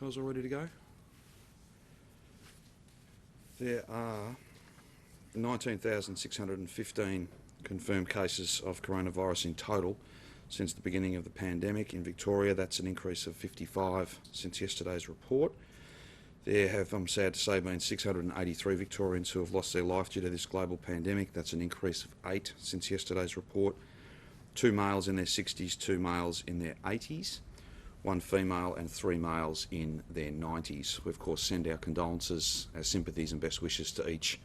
Kyle's all ready to go. There are 19,615 confirmed cases of coronavirus in total since the beginning of the pandemic in Victoria. That's an increase of 55 since yesterday's report. There have, I'm sad to say, been 683 Victorians who have lost their life due to this global pandemic. That's an increase of 8 since yesterday's report. 2 males in their 60s, 2 males in their 80s, 1 female and 3 males in their 90s. We of course send our condolences, our sympathies and best wishes to each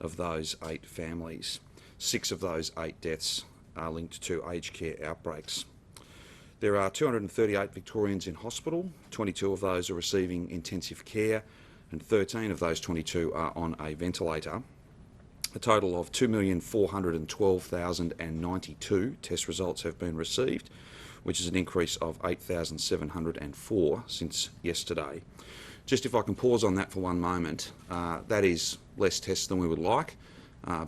of those 8 families. 6 of those 8 deaths are linked to aged care outbreaks. There are 238 Victorians in hospital. 22 of those are receiving intensive care and 13 of those 22 are on a ventilator. A total of 2,412,092 test results have been received, which is an increase of 8,704 since yesterday. Just if I can pause on that for one moment, that is less tests than we would like,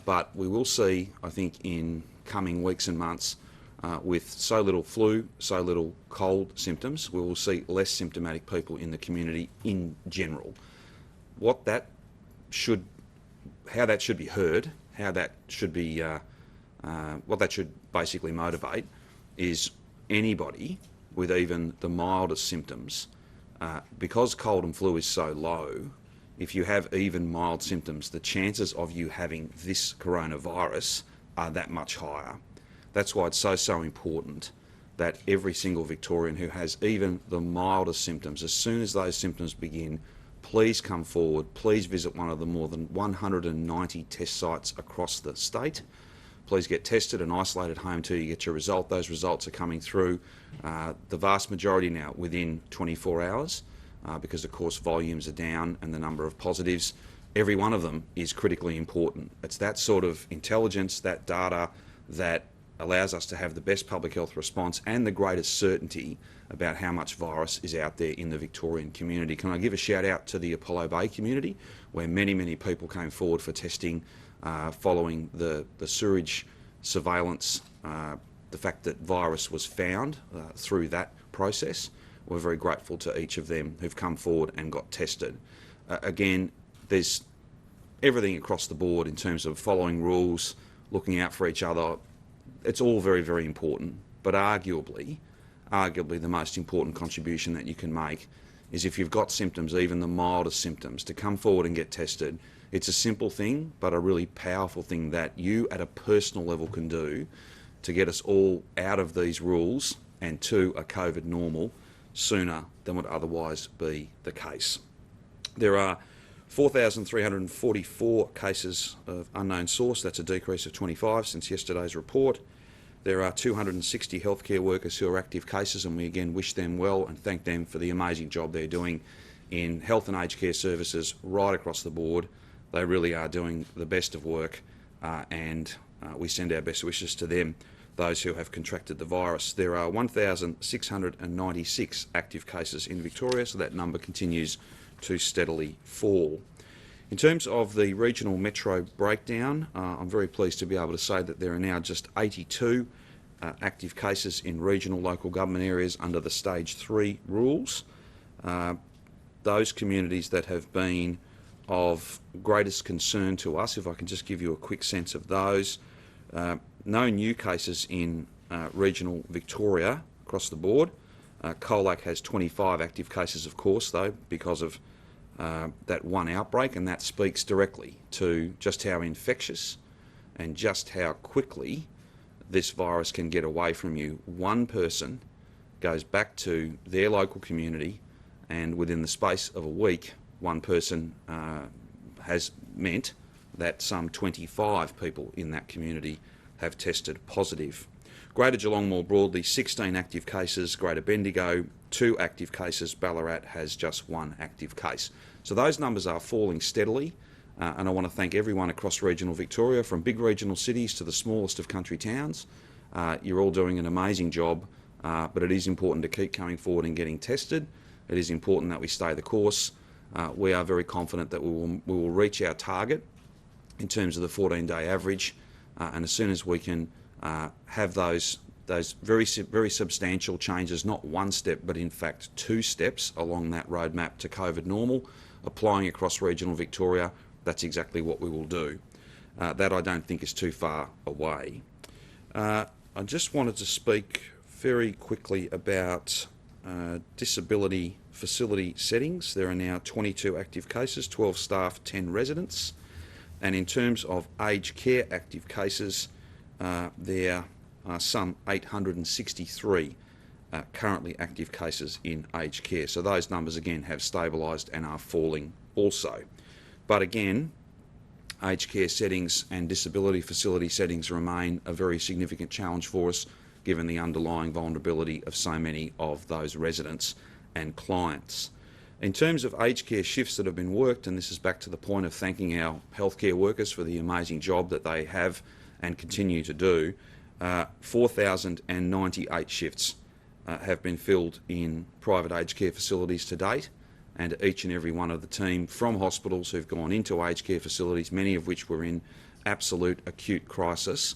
but we will see, I think, in coming weeks and months, with so little flu, so little cold symptoms, we will see less symptomatic people in the community in general. How that should be heard, how that should be, what that should basically motivate is anybody with even the mildest symptoms, because cold and flu is so low, if you have even mild symptoms, the chances of you having this coronavirus are that much higher. That's why it's so important that every single Victorian who has even the mildest symptoms, as soon as those symptoms begin, please come forward, please visit one of the more than 190 test sites across the state. Please get tested and isolated home until you get your result. Those results are coming through, the vast majority now within 24 hours, because of course volumes are down and the number of positives, every one of them is critically important. It's that sort of intelligence, that data, that allows us to have the best public health response and the greatest certainty about how much virus is out there in the Victorian community. Can I give a shout out to the Apollo Bay community, where many people came forward for testing following the sewerage surveillance, the fact that virus was found through that process. We're very grateful to each of them who've come forward and got tested. Again, there's everything across the board in terms of following rules, looking out for each other. It's all very important, but arguably the most important contribution that you can make is if you've got symptoms, even the mildest symptoms, to come forward and get tested. It's a simple thing, but a really powerful thing that you at a personal level can do to get us all out of these rules and to a COVID normal sooner than would otherwise be the case. There are 4,344 cases of unknown source. That's a decrease of 25 since yesterday's report. There are 260 healthcare workers who are active cases, and we again wish them well and thank them for the amazing job they're doing in health and aged care services right across the board. They really are doing the best of work, and we send our best wishes to them, those who have contracted the virus. There are 1,696 active cases in Victoria, so that number continues to steadily fall. In terms of the regional metro breakdown, I'm very pleased to be able to say that there are now just 82 active cases in regional local government areas under the Stage 3 rules. Those communities that have been of greatest concern to us, if I can just give you a quick sense of those, no new cases in regional Victoria across the board. Colac has 25 active cases, of course, though, because of that one outbreak, and that speaks directly to just how infectious and just how quickly this virus can get away from you. One person goes back to their local community, and within the space of a week, one person has meant that some 25 people in that community have tested positive. Greater Geelong more broadly, 16 active cases. Greater Bendigo, 2 active cases. Ballarat has just 1 active case. So those numbers are falling steadily, and I want to thank everyone across regional Victoria, from big regional cities to the smallest of country towns. You're all doing an amazing job, but it is important to keep coming forward and getting tested. It is important that we stay the course. We are very confident that we will reach our target in terms of the 14-day average, and as soon as we can have those those very substantial changes, not one step, but in fact 2 steps along that roadmap to COVID normal, applying across regional Victoria. That's exactly what we will do. That I don't think is too far away. I just wanted to speak very quickly about disability facility settings. There are now 22 active cases, 12 staff, 10 residents. And in terms of aged care active cases, there are some 863 currently active cases in aged care. So those numbers again have stabilised and are falling also. But again, aged care settings and disability facility settings remain a very significant challenge for us, given the underlying vulnerability of so many of those residents and clients. In terms of aged care shifts that have been worked, and this is back to the point of thanking our healthcare workers for the amazing job that they have and continue to do, 4,098 shifts have been filled in private aged care facilities to date, and each and every one of the team from hospitals who've gone into aged care facilities, many of which were in absolute acute crisis,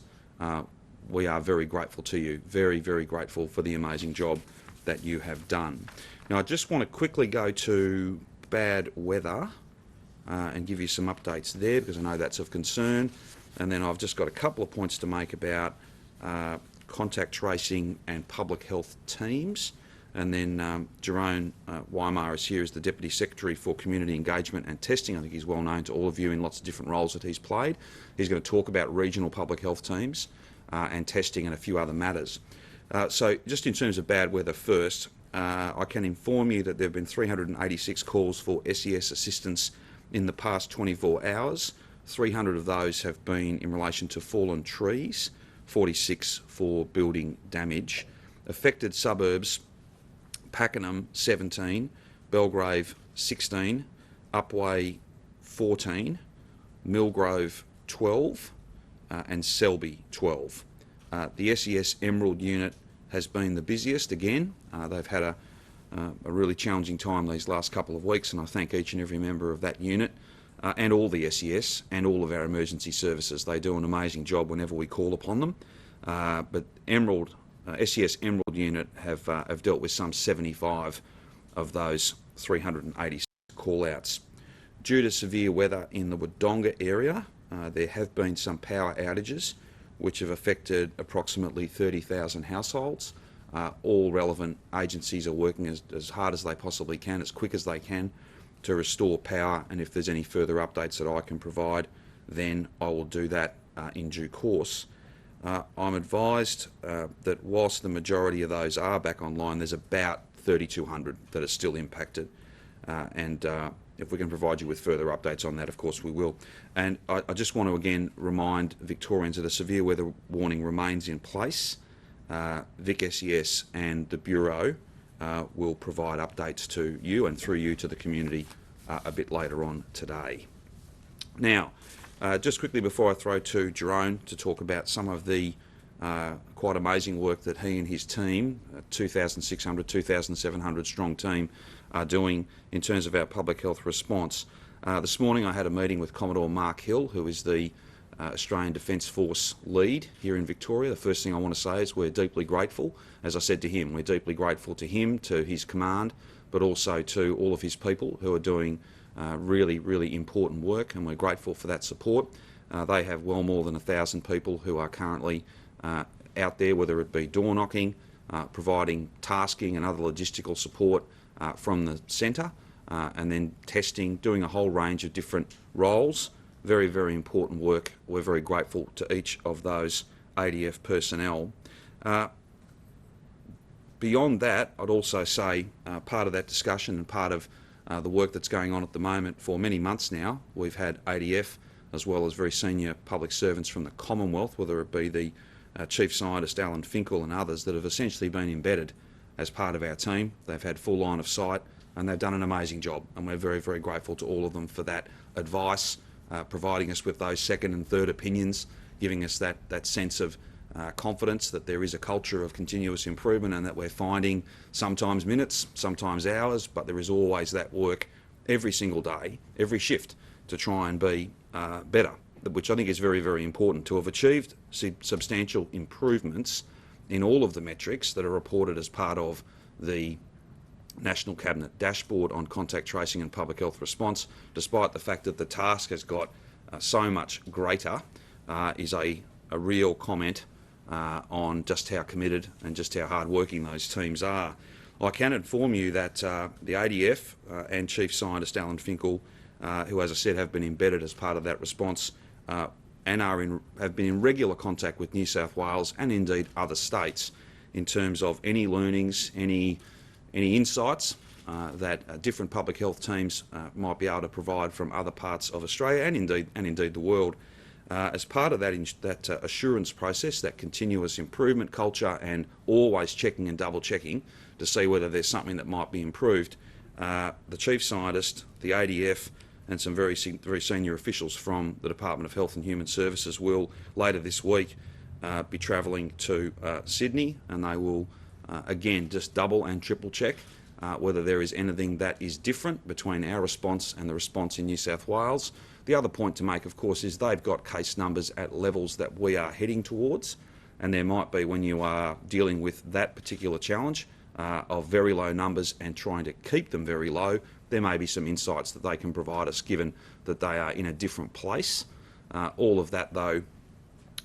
we are very grateful to you, very, very grateful for the amazing job that you have done. Now, I just want to quickly go to bad weather and give you some updates there, because I know that's of concern. And then I've just got a couple of points to make about contact tracing and public health teams. And then Jerome Weimar is here as the Deputy Secretary for Community Engagement and Testing. I think he's well known to all of you in lots of different roles that he's played. He's going to talk about regional public health teams and testing and a few other matters. So just in terms of bad weather first, I can inform you that there have been 386 calls for SES assistance in the past 24 hours. 300 of those have been in relation to fallen trees, 46 for building damage. Affected suburbs: Pakenham 17, Belgrave 16, Upwey 14, Millgrove 12 and Selby 12. The SES Emerald unit has been the busiest again. They've had a really challenging time these last couple of weeks, and I thank each and every member of that unit and all the SES and all of our emergency services. They do an amazing job whenever we call upon them. But SES Emerald unit have dealt with some 75 of those 380 call-outs. Due to severe weather in the Wodonga area, there have been some power outages which have affected approximately 30,000 households. All relevant agencies are working as hard as they possibly can, as quick as they can, to restore power, and if there's any further updates that I can provide, then I will do that in due course. I'm advised that whilst the majority of those are back online, there's about 3,200 that are still impacted, and if we can provide you with further updates on that, of course we will. And I just want to again remind Victorians that a severe weather warning remains in place. Vic SES and the Bureau will provide updates to you and through you to the community a bit later on today. Now, just quickly before I throw to Jerome to talk about some of the quite amazing work that he and his team, 2,600, 2,700 strong team, are doing in terms of our public health response. This morning I had a meeting with Commodore Mark Hill, who is the Australian Defence Force lead here in Victoria. The first thing I want to say is we're deeply grateful. As I said to him, we're deeply grateful to him, to his command, but also to all of his people who are doing really, really important work, and we're grateful for that support. They have well more than 1,000 people who are currently out there, whether it be door knocking, providing tasking and other logistical support from the centre, and then testing, doing a whole range of different roles. Very, very important work. We're very grateful to each of those ADF personnel. Beyond that, I'd also say part of that discussion and part of the work that's going on at the moment for many months now, we've had ADF as well as very senior public servants from the Commonwealth, whether it be the Chief Scientist Alan Finkel and others, that have essentially been embedded as part of our team. They've had full line of sight and they've done an amazing job, and we're very, very grateful to all of them for that advice, providing us with those second and third opinions, giving us that sense of confidence that there is a culture of continuous improvement and that we're finding sometimes minutes, sometimes hours, but there is always that work every single day, every shift, to try and be better, which I think is very, very important. To have achieved substantial improvements in all of the metrics that are reported as part of the National Cabinet dashboard on contact tracing and public health response, despite the fact that the task has got so much greater, is a real comment on just how committed and just how hard-working those teams are. I can inform you that the ADF and Chief Scientist Alan Finkel, who, as I said, have been embedded as part of that response and have been in regular contact with New South Wales and indeed other states in terms of any learnings, any insights that different public health teams might be able to provide from other parts of Australia and indeed the world. As part of that assurance process, that continuous improvement culture, and always checking and double checking to see whether there's something that might be improved, the Chief Scientist, the ADF and some very senior officials from the Department of Health and Human Services will later this week be travelling to Sydney, and they will again just double and triple check whether there is anything that is different between our response and the response in New South Wales. The other point to make, of course, is they've got case numbers at levels that we are heading towards, and there might be, when you are dealing with that particular challenge of very low numbers and trying to keep them very low, there may be some insights that they can provide us given that they are in a different place. All of that, though,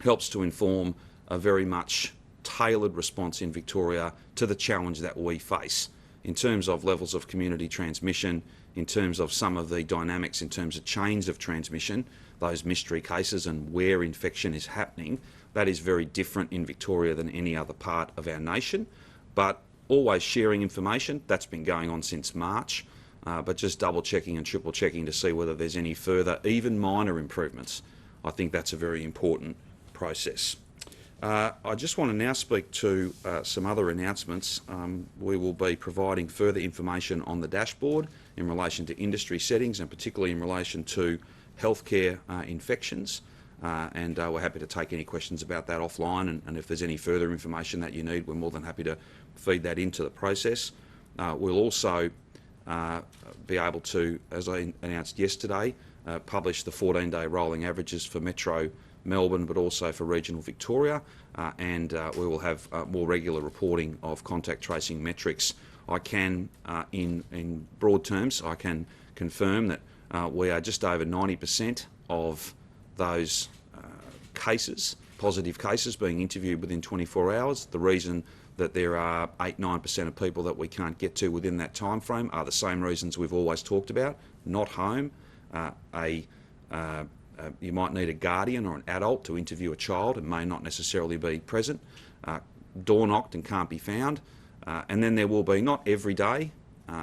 helps to inform a very much tailored response in Victoria to the challenge that we face in terms of levels of community transmission, in terms of some of the dynamics, in terms of chains of transmission, those mystery cases and where infection is happening. That is very different in Victoria than any other part of our nation, but always sharing information. That's been going on since March, but just double checking and triple checking to see whether there's any further, even minor improvements. I think that's a very important process. I just want to now speak to some other announcements. We will be providing further information on the dashboard in relation to industry settings and particularly in relation to healthcare infections. And we're happy to take any questions about that offline, and if there's any further information that you need, we're more than happy to feed that into the process. We'll also be able to, as I announced yesterday, publish the 14-day rolling averages for Metro Melbourne, but also for regional Victoria, and we will have more regular reporting of contact tracing metrics. I can, in broad terms, I can confirm that we are just over 90% of those cases, positive cases, being interviewed within 24 hours. The reason that there are 8-9% of people that we can't get to within that time frame are the same reasons we've always talked about: not home, you might need a guardian or an adult to interview a child and may not necessarily be present, door knocked and can't be found, and then there will be, not every day,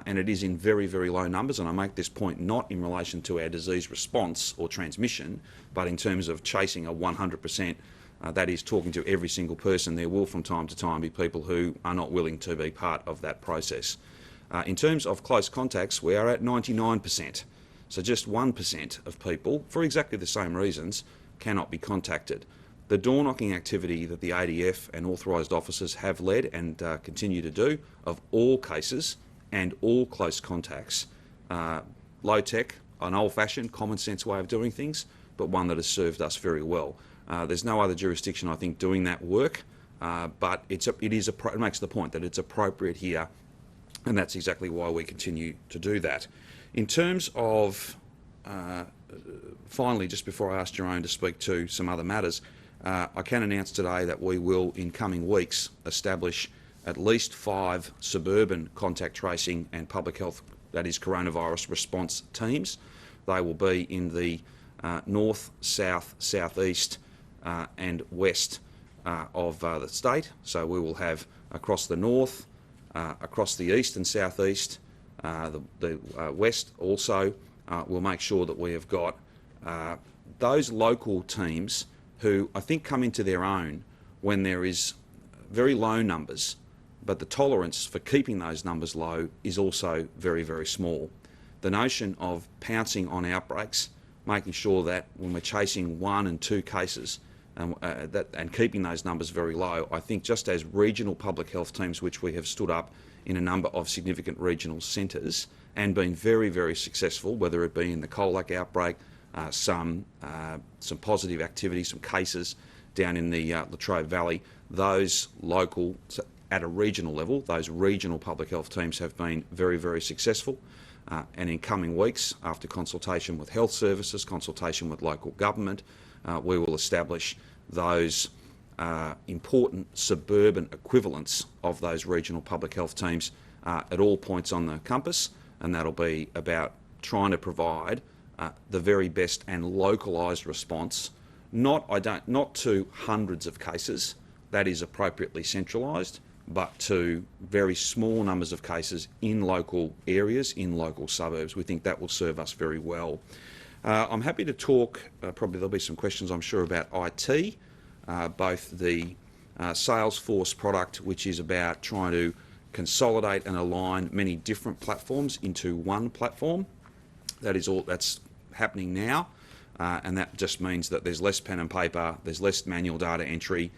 and it is in very, very low numbers, and I make this point not in relation to our disease response or transmission, but in terms of chasing a 100%, that is talking to every single person. There will from time to time be people who are not willing to be part of that process. In terms of close contacts, we are at 99%. So just 1% of people, for exactly the same reasons, cannot be contacted. The door-knocking activity that the ADF and authorised officers have led and continue to do of all cases and all close contacts, low-tech, an old-fashioned, common-sense way of doing things, but one that has served us very well. There's no other jurisdiction, I think, doing that work, but it makes the point that it's appropriate here, and that's exactly why we continue to do that. In terms of, finally, just before I ask Jerome to speak to some other matters, I can announce today that we will, in coming weeks, establish at least 5 suburban contact tracing and public health, that is coronavirus response teams. They will be in the north, south, southeast and west of the state. So we will have across the north, across the east and southeast, the west also. We'll make sure that we have got those local teams who I think come into their own when there is very low numbers, but the tolerance for keeping those numbers low is also very, very small. The notion of pouncing on outbreaks, making sure that when we're chasing 1 and 2 cases and keeping those numbers very low, I think just as regional public health teams, which we have stood up in a number of significant regional centres and been very, very successful, whether it be in the colac outbreak, some positive activity, some cases, down in the Latrobe Valley, those local, at a regional level, those regional public health teams have been very, very successful. And in coming weeks, after consultation with health services, consultation with local government, we will establish those important suburban equivalents of those regional public health teams at all points on the compass, and that'll be about trying to provide the very best and localised response, not to hundreds of cases, that is appropriately centralised, but to very small numbers of cases in local areas, in local suburbs. We think that will serve us very well. I'm happy to talk, probably there'll be some questions I'm sure about IT, both the Salesforce product, which is about trying to consolidate and align many different platforms into one platform. That is all that's happening now, and that just means that there's less pen and paper, there's less manual data entry.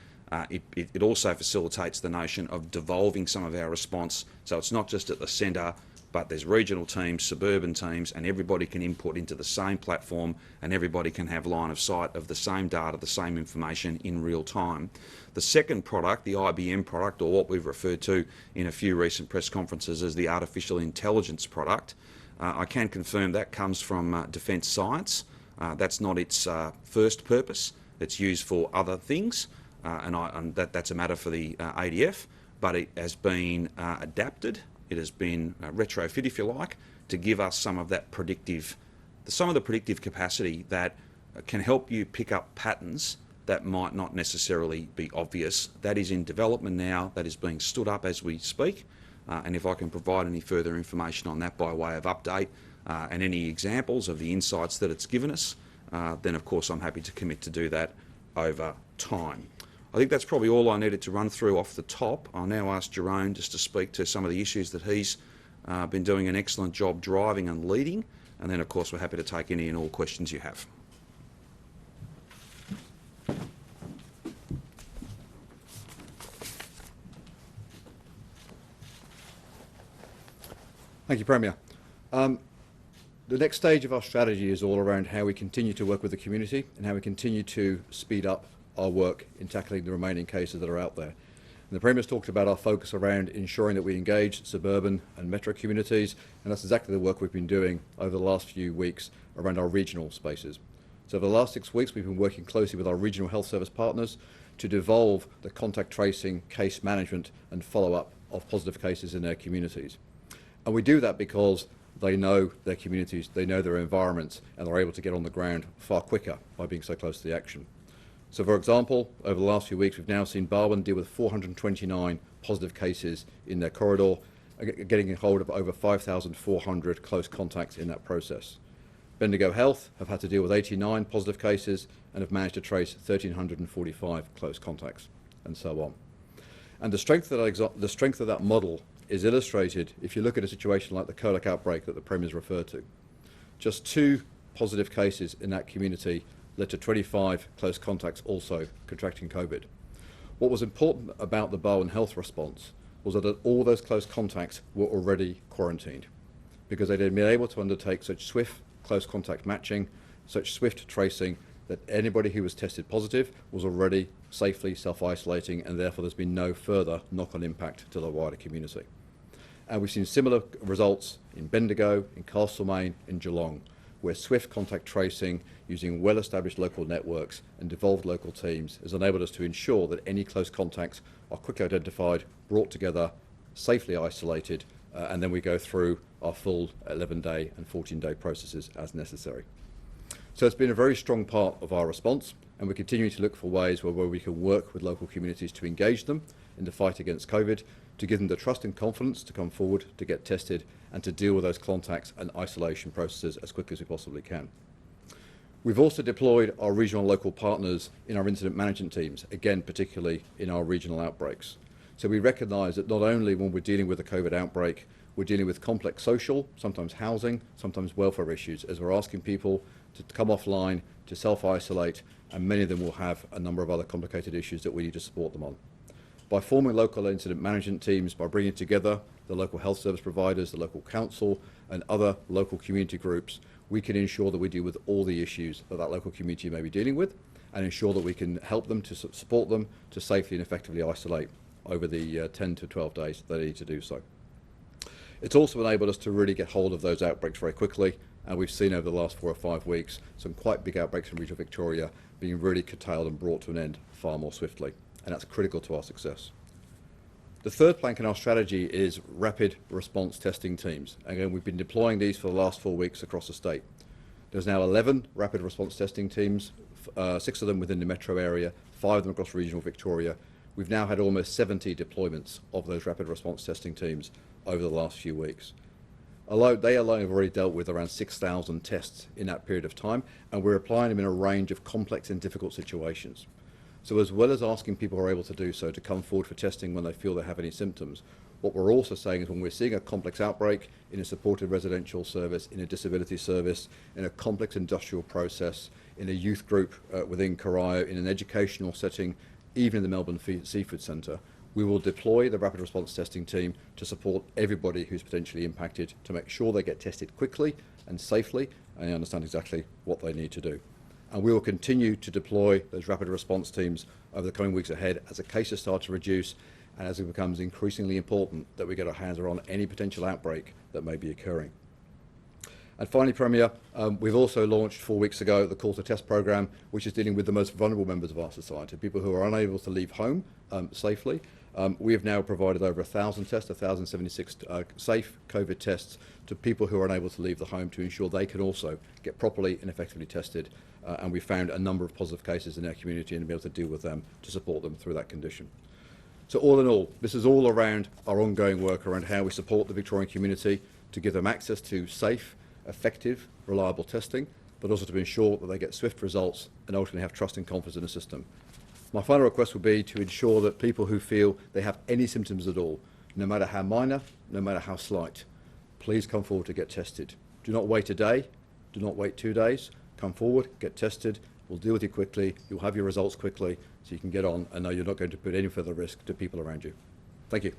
It also facilitates the notion of devolving some of our response, so it's not just at the centre, but there's regional teams, suburban teams, and everybody can input into the same platform, and everybody can have line of sight of the same data, the same information in real time. The second product, the IBM product, or what we've referred to in a few recent press conferences as the artificial intelligence product, I can confirm that comes from defence science. That's not its first purpose. It's used for other things, and that's a matter for the ADF, but it has been adapted. It has been retrofit, if you like, to give us some of the predictive capacity that can help you pick up patterns that might not necessarily be obvious. That is in development now. That is being stood up as we speak. And if I can provide any further information on that by way of update and any examples of the insights that it's given us, then of course I'm happy to commit to do that over time. I think that's probably all I needed to run through off the top. I'll now ask Jerome just to speak to some of the issues that he's been doing an excellent job driving and leading, and then of course we're happy to take any and all questions you have. Thank you, Premier. The next stage of our strategy is all around how we continue to work with the community and how we continue to speed up our work in tackling the remaining cases that are out there. And the Premier's talked about our focus around ensuring that we engage suburban and metro communities, and that's exactly the work we've been doing over the last few weeks around our regional spaces. So over the last 6 weeks, we've been working closely with our regional health service partners to devolve the contact tracing, case management and follow-up of positive cases in their communities. And we do that because they know their communities, they know their environments, and they're able to get on the ground far quicker by being so close to the action. So for example, over the last few weeks, we've now seen Barwon deal with 429 positive cases in their corridor, getting a hold of over 5,400 close contacts in that process. Bendigo Health have had to deal with 89 positive cases and have managed to trace 1,345 close contacts, and so on. And the strength of that model is illustrated if you look at a situation like the colic outbreak that the Premier's referred to. Just 2 positive cases in that community led to 25 close contacts also contracting COVID. What was important about the Barwon Health response was that all those close contacts were already quarantined because they'd been able to undertake such swift close contact matching, such swift tracing, that anybody who was tested positive was already safely self-isolating, and therefore there's been no further knock-on impact to the wider community. And we've seen similar results in Bendigo, in Castlemaine, in Geelong, where swift contact tracing using well-established local networks and devolved local teams has enabled us to ensure that any close contacts are quickly identified, brought together, safely isolated, and then we go through our full 11-day and 14-day processes as necessary. So it's been a very strong part of our response, and we're continuing to look for ways where we can work with local communities to engage them in the fight against COVID, to give them the trust and confidence to come forward, to get tested, and to deal with those contacts and isolation processes as quickly as we possibly can. We've also deployed our regional and local partners in our incident management teams, again, particularly in our regional outbreaks. So we recognise that not only when we're dealing with a COVID outbreak, we're dealing with complex social, sometimes housing, sometimes welfare issues, as we're asking people to come offline, to self-isolate, and many of them will have a number of other complicated issues that we need to support them on. By forming local incident management teams, by bringing together the local health service providers, the local council, and other local community groups, we can ensure that we deal with all the issues that local community may be dealing with, and ensure that we can help them, to support them to safely and effectively isolate over the 10 to 12 days that they need to do so. It's also enabled us to really get hold of those outbreaks very quickly, and we've seen over the last 4 or 5 weeks some quite big outbreaks in regional Victoria being really curtailed and brought to an end far more swiftly, and that's critical to our success. The third plank in our strategy is rapid response testing teams. Again, we've been deploying these for the last 4 weeks across the state. There's now 11 rapid response testing teams, 6 of them within the metro area, 5 of them across regional Victoria. We've now had almost 70 deployments of those rapid response testing teams over the last few weeks. They alone have already dealt with around 6,000 tests in that period of time, and we're applying them in a range of complex and difficult situations. So as well as asking people who are able to do so to come forward for testing when they feel they have any symptoms, what we're also saying is when we're seeing a complex outbreak in a supported residential service, in a disability service, in a complex industrial process, in a youth group within Corio, in an educational setting, even in the Melbourne Seafood Centre, we will deploy the rapid response testing team to support everybody who's potentially impacted to make sure they get tested quickly and safely and they understand exactly what they need to do. And we will continue to deploy those rapid response teams over the coming weeks ahead as the cases start to reduce and as it becomes increasingly important that we get our hands around any potential outbreak that may be occurring. And finally, Premier, we've also launched 4 weeks ago the Call to Test programme, which is dealing with the most vulnerable members of our society, people who are unable to leave home safely. We have now provided over 1,000 tests, 1,076 safe COVID tests to people who are unable to leave the home to ensure they can also get properly and effectively tested. And we found a number of positive cases in our community and be able to deal with them to support them through that condition. So all in all, this is all around our ongoing work around how we support the Victorian community to give them access to safe, effective, reliable testing, but also to ensure that they get swift results and ultimately have trust and confidence in the system. My final request would be to ensure that people who feel they have any symptoms at all, no matter how minor, no matter how slight, please come forward to get tested. Do not wait a day, do not wait 2 days, come forward, get tested, we'll deal with you quickly, you'll have your results quickly so you can get on and know you're not going to put any further risk to people around you. Thank you.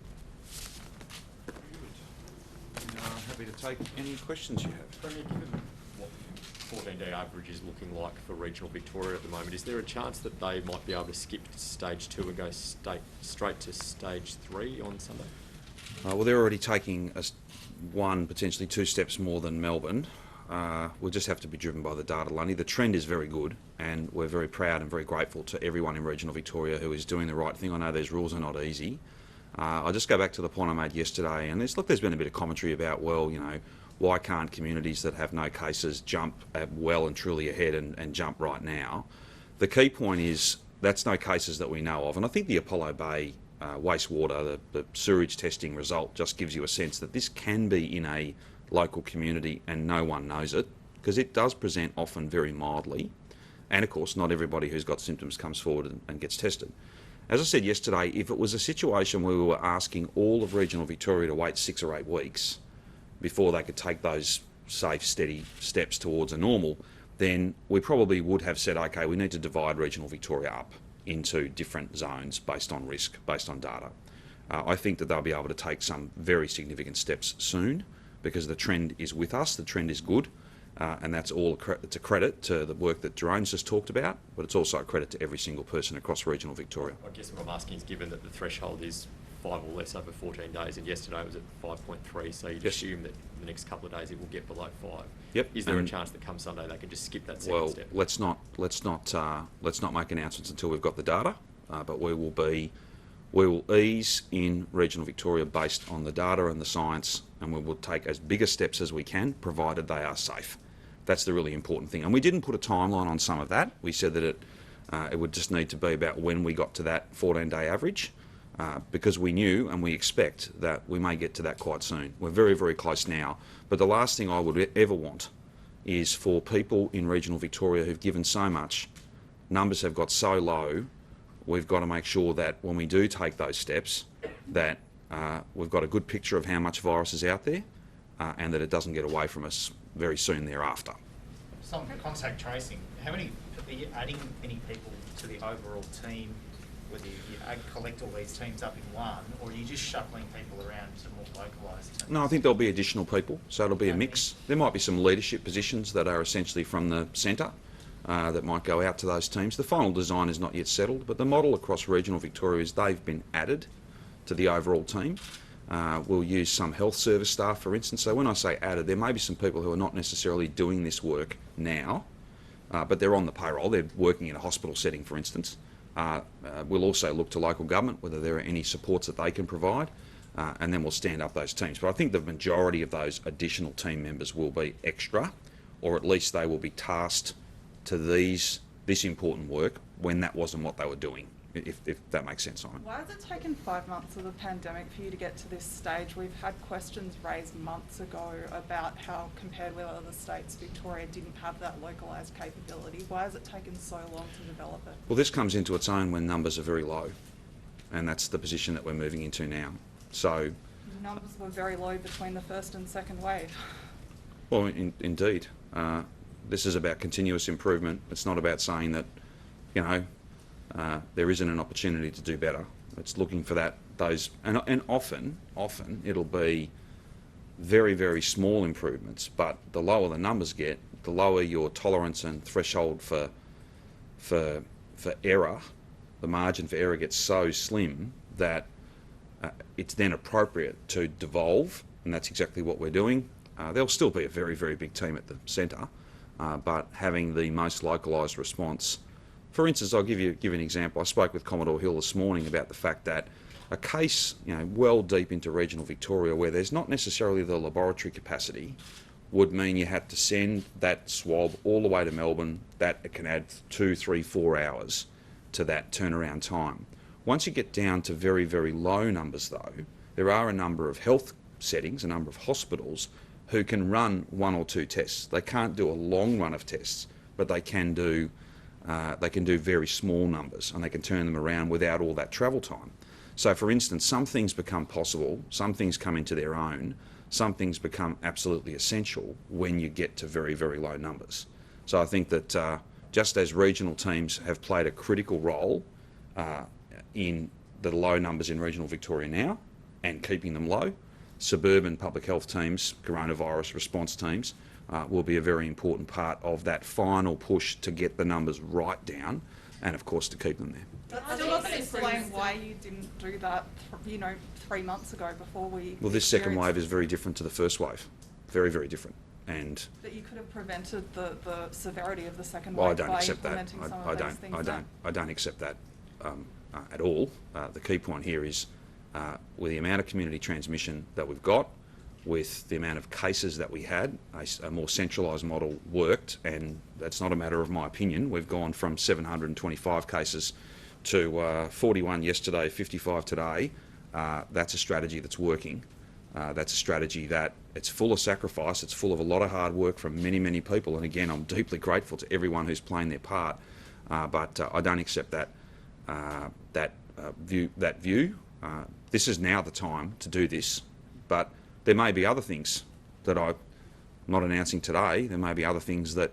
Happy to take any questions you have. Premier, given what 14-day average is looking like for regional Victoria at the moment, is there a chance that they might be able to skip stage 2 and go straight to stage 3 on Sunday? Well, they're already taking one, potentially 2 steps more than Melbourne. We'll just have to be driven by the data, Lunny. The trend is very good, and we're very proud and very grateful to everyone in regional Victoria who is doing the right thing. I know these rules are not easy. I'll just go back to the point I made yesterday, and there's been a bit of commentary about, well, you know, why can't communities that have no cases jump well and truly ahead and jump right now? The key point is that's no cases that we know of, and I think the Apollo Bay wastewater, the sewage testing result just gives you a sense that this can be in a local community and no one knows it, because it does present often very mildly, and of course not everybody who's got symptoms comes forward and gets tested. As I said yesterday, if it was a situation where we were asking all of regional Victoria to wait 6 or 8 weeks before they could take those safe, steady steps towards a normal, then we probably would have said, okay, we need to divide regional Victoria up into different zones based on risk, based on data. I think that they'll be able to take some very significant steps soon because the trend is with us, the trend is good, and that's all it's a credit to the work that Jerome's just talked about, but it's also a credit to every single person across regional Victoria. I guess what I'm asking is, given that the threshold is 5 or less over 14 days, and yesterday it was at 5.3, so you'd assume that in the next couple of days it will get below 5. Yep. Is there a chance that come Sunday they can just skip that second step? Well, let's not make announcements until we've got the data, but we will ease in regional Victoria based on the data and the science, and we will take as big a steps as we can, provided they are safe. That's the really important thing. And we didn't put a timeline on some of that. We said that it would just need to be about when we got to that 14-day average, because we knew and we expect that we may get to that quite soon. We're very, very close now. But the last thing I would ever want is for people in regional Victoria who've given so much, numbers have got so low, we've got to make sure that when we do take those steps, that we've got a good picture of how much virus is out there, and that it doesn't get away from us very soon thereafter. Some contact tracing. Are you adding any people to the overall team, whether you collect all these teams up in one, or are you just shuffling people around to more localised teams? No, I think there'll be additional people, so it'll be a mix. There might be some leadership positions that are essentially from the centre, that might go out to those teams. The final design is not yet settled, but the model across regional Victoria is they've been added to the overall team. We'll use some health service staff, for instance. So when I say added, there may be some people who are not necessarily doing this work now, but they're on the payroll. They're working in a hospital setting, for instance. We'll also look to local government, whether there are any supports that they can provide, and then we'll stand up those teams. But I think the majority of those additional team members will be extra, or at least they will be tasked to this important work when that wasn't what they were doing, if that makes sense, Simon. Why has it taken 5 months of the pandemic for you to get to this stage? We've had questions raised months ago about how, compared with other states, Victoria didn't have that localised capability. Why has it taken so long to develop it? Well, this comes into its own when numbers are very low, and that's the position that we're moving into now. So, numbers were very low between the first and second wave. well, indeed. This is about continuous improvement. It's not about saying that, there isn't an opportunity to do better. It's looking for and often it'll be very, very small improvements, but the lower the numbers get, the lower your tolerance and threshold for error, the margin for error gets so slim that it's then appropriate to devolve, and that's exactly what we're doing. There'll still be a very, very big team at the centre, but having the most localised response. For instance, I'll give you an example. I spoke with Commodore Hill this morning about the fact that a case, well deep into regional Victoria, where there's not necessarily the laboratory capacity, would mean you had to send that swab all the way to Melbourne. That it can add 2, 3, 4 hours to that turnaround time. Once you get down to very, very low numbers, though, there are a number of health settings, a number of hospitals who can run 1 or 2 tests. They can't do a long run of tests, but they can do very small numbers, and they can turn them around without all that travel time. So, for instance, some things become possible, some things come into their own, some things become absolutely essential when you get to very, very low numbers. So I think that just as regional teams have played a critical role in the low numbers in regional Victoria now and keeping them low, suburban public health teams, coronavirus response teams, will be a very important part of that final push to get the numbers right down and, of course, to keep them there. That still doesn't explain why you didn't do that, 3 months ago before we... Well, this second wave is very different to the first wave. Very, very different. And that you could have prevented the severity of the second well, wave I don't by accept that. implementing some of those things. I don't accept that at all. The key point here is with the amount of community transmission that we've got, with the amount of cases that we had, a more centralised model worked, and that's not a matter of my opinion. We've gone from 725 cases to 41 yesterday, 55 today. That's a strategy that's working. That's a strategy that it's full of sacrifice, it's full of a lot of hard work from many, many people, and again, I'm deeply grateful to everyone who's playing their part, but I don't accept that view. This is now the time to do this, but there may be other things that I'm not announcing today. There may be other things that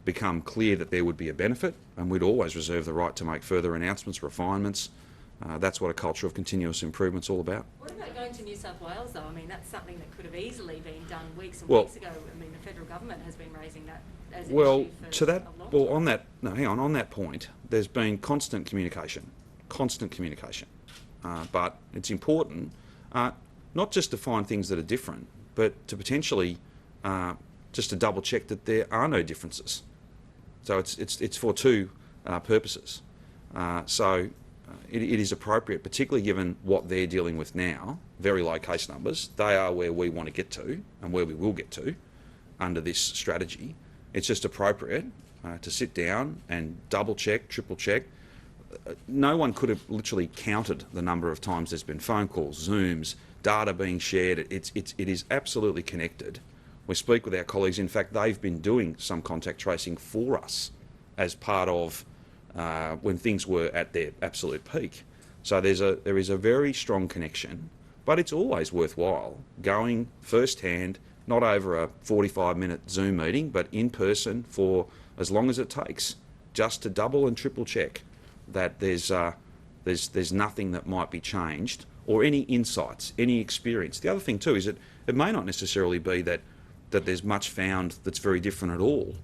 become clear that there would be a benefit, and we'd always reserve the right to make further announcements, refinements. That's what a culture of continuous improvement's all about. What about going to New South Wales, though? I mean, that's something that could have easily been done weeks and Well, weeks ago. I mean, the federal government has been raising that as an Well, issue for to that, a long well, time. on that, no, hang on that point, there's been constant communication. But it's important not just to find things that are different, but to potentially just to double check that there are no differences. So it's for two purposes. It is appropriate, particularly given what they're dealing with now, very low case numbers. They are where we want to get to and where we will get to under this strategy. It's just appropriate to sit down and double check, triple check. No one could have literally counted the number of times there's been phone calls, Zooms, data being shared. It is absolutely connected. We speak with our colleagues. In fact, they've been doing some contact tracing for us as part of when things were at their absolute peak. So there is a very strong connection, but it's always worthwhile going firsthand, not over a 45-minute Zoom meeting, but in person for as long as it takes, just to double and triple check that there's nothing that might be changed or any insights, any experience. The other thing too is that it may not necessarily be that there's much found that's very different at all,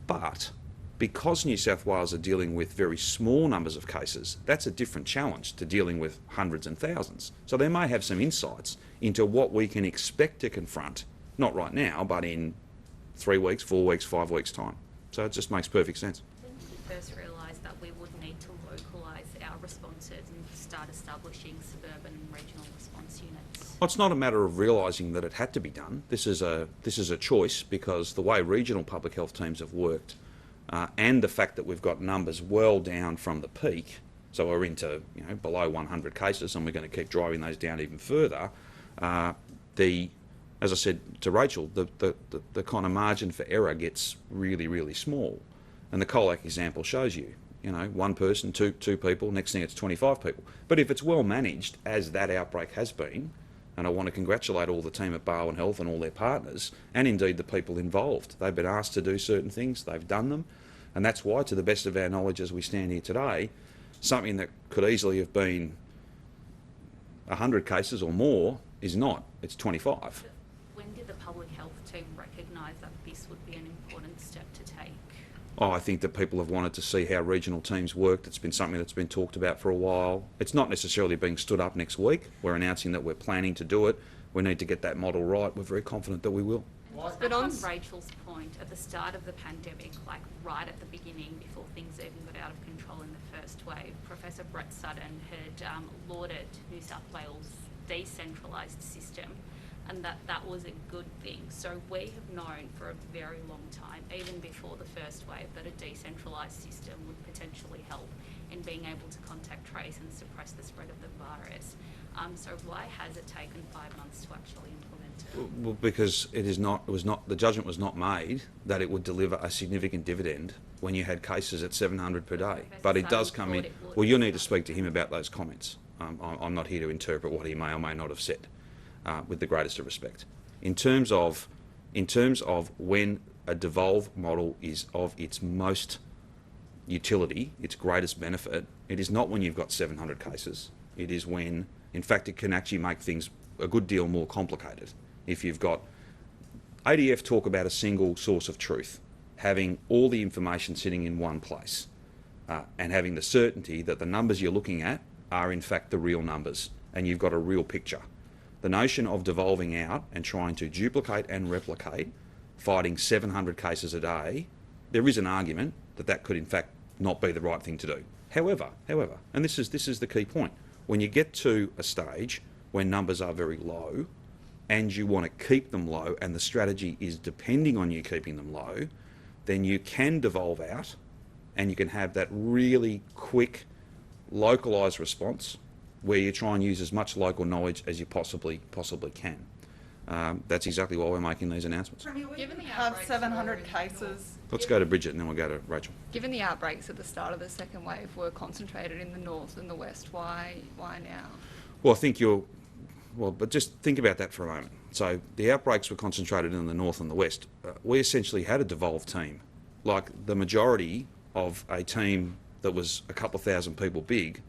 But because New South Wales are dealing with very small numbers of cases, that's a different challenge to dealing with hundreds and thousands. So they may have some insights into what we can expect to confront, not right now, but in 3 weeks, 4 weeks, 5 weeks' time. So it just makes perfect sense. When did we first realise that we would need to localise our responses and start establishing suburban and regional response units? Well, it's not a matter of realising that it had to be done. This is a choice, because the way regional public health teams have worked, and the fact that we've got numbers well down from the peak, so we're into below 100 cases, and we're going to keep driving those down even further. As I said to Rachel, the kind of margin for error gets really, really small, and the Colac example shows you. One person, two people, next thing it's 25 people. But if it's well managed, as that outbreak has been, and I want to congratulate all the team at Barwon Health and all their partners, and indeed the people involved. They've been asked to do certain things, they've done them, and that's why, to the best of our knowledge as we stand here today, something that could easily have been 100 cases or more is not, it's 25. When did the public health team recognise that this would be an important step to take? I think that people have wanted to see how regional teams worked. It's been something that's been talked about for a while. It's not necessarily being stood up next week. We're announcing that we're planning to do it. We need to get that model right. We're very confident that we will. But on Rachel's point, at the start of the pandemic, like right at the beginning, before things even got out of control in the first wave, Professor Brett Sutton had lauded New South Wales' decentralised system, and that was a good thing. So we have known for a very long time, even before the first wave, that a decentralised system would potentially help in being able to contact trace and suppress the spread of the virus. So why has it taken 5 months to actually implement it? Well, because the judgment was not made that it would deliver a significant dividend when you had cases at 700 per day. But it does come in. Well, you'll need to speak to him about those comments. I'm not here to interpret what he may or may not have said. With the greatest of respect, in terms of when a devolved model is of its most utility, its greatest benefit, it is not when you've got 700 cases. It is when, in fact, it can actually make things a good deal more complicated. If you've got ADF talk about a single source of truth, having all the information sitting in one place, and having the certainty that the numbers you're looking at are in fact the real numbers, and you've got a real picture. The notion of devolving out and trying to duplicate and replicate, fighting 700 cases a day, there is an argument that could in fact not be the right thing to do. However, and this is the key point, when you get to a stage when numbers are very low and you want to keep them low and the strategy is depending on you keeping them low, then you can devolve out and you can have that really quick, localised response where you try and use as much local knowledge as you possibly can. That's exactly why we're making these announcements. Given we have 700 cases. Let's go to Bridget and then we'll go to Rachel. Given the outbreaks at the start of the second wave were concentrated in the north and the west, why now? Well, but just think about that for a moment. So the outbreaks were concentrated in the north and the west. We essentially had a devolved team. Like the majority of a team that was a couple of thousand people big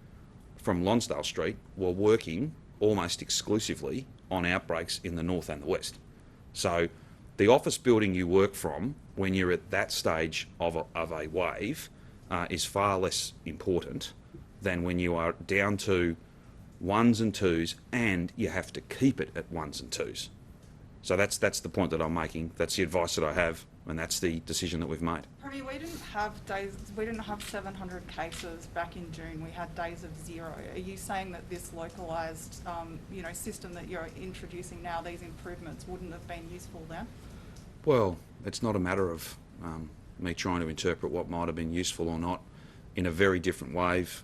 from Lonsdale Street were working almost exclusively on outbreaks in the north and the west. So the office building you work from when you're at that stage of a wave is far less important than when you are down to ones and twos and you have to keep it at ones and twos. So that's the point that I'm making. That's the advice that I have, and that's the decision that we've made. Premier, we didn't have 700 cases back in June. We had days of 0. Are you saying that this localised, system that you're introducing now, these improvements, wouldn't have been useful then? Well, it's not a matter of me trying to interpret what might have been useful or not in a very different wave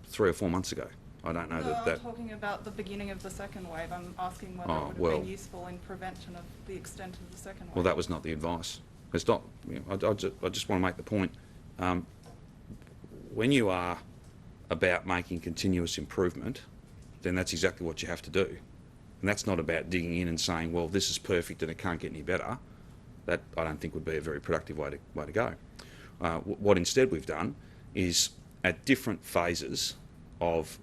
3 or 4 months ago. I don't know I'm talking about the beginning of the second wave. I'm asking whether it would have been useful in prevention of the extent of the second wave. Well, that was not the advice. It's not. I just want to make the point. When you are about making continuous improvement, then that's exactly what you have to do. And that's not about digging in and saying, well, this is perfect and it can't get any better. That I don't think would be a very productive way to go. What instead we've done is at different phases of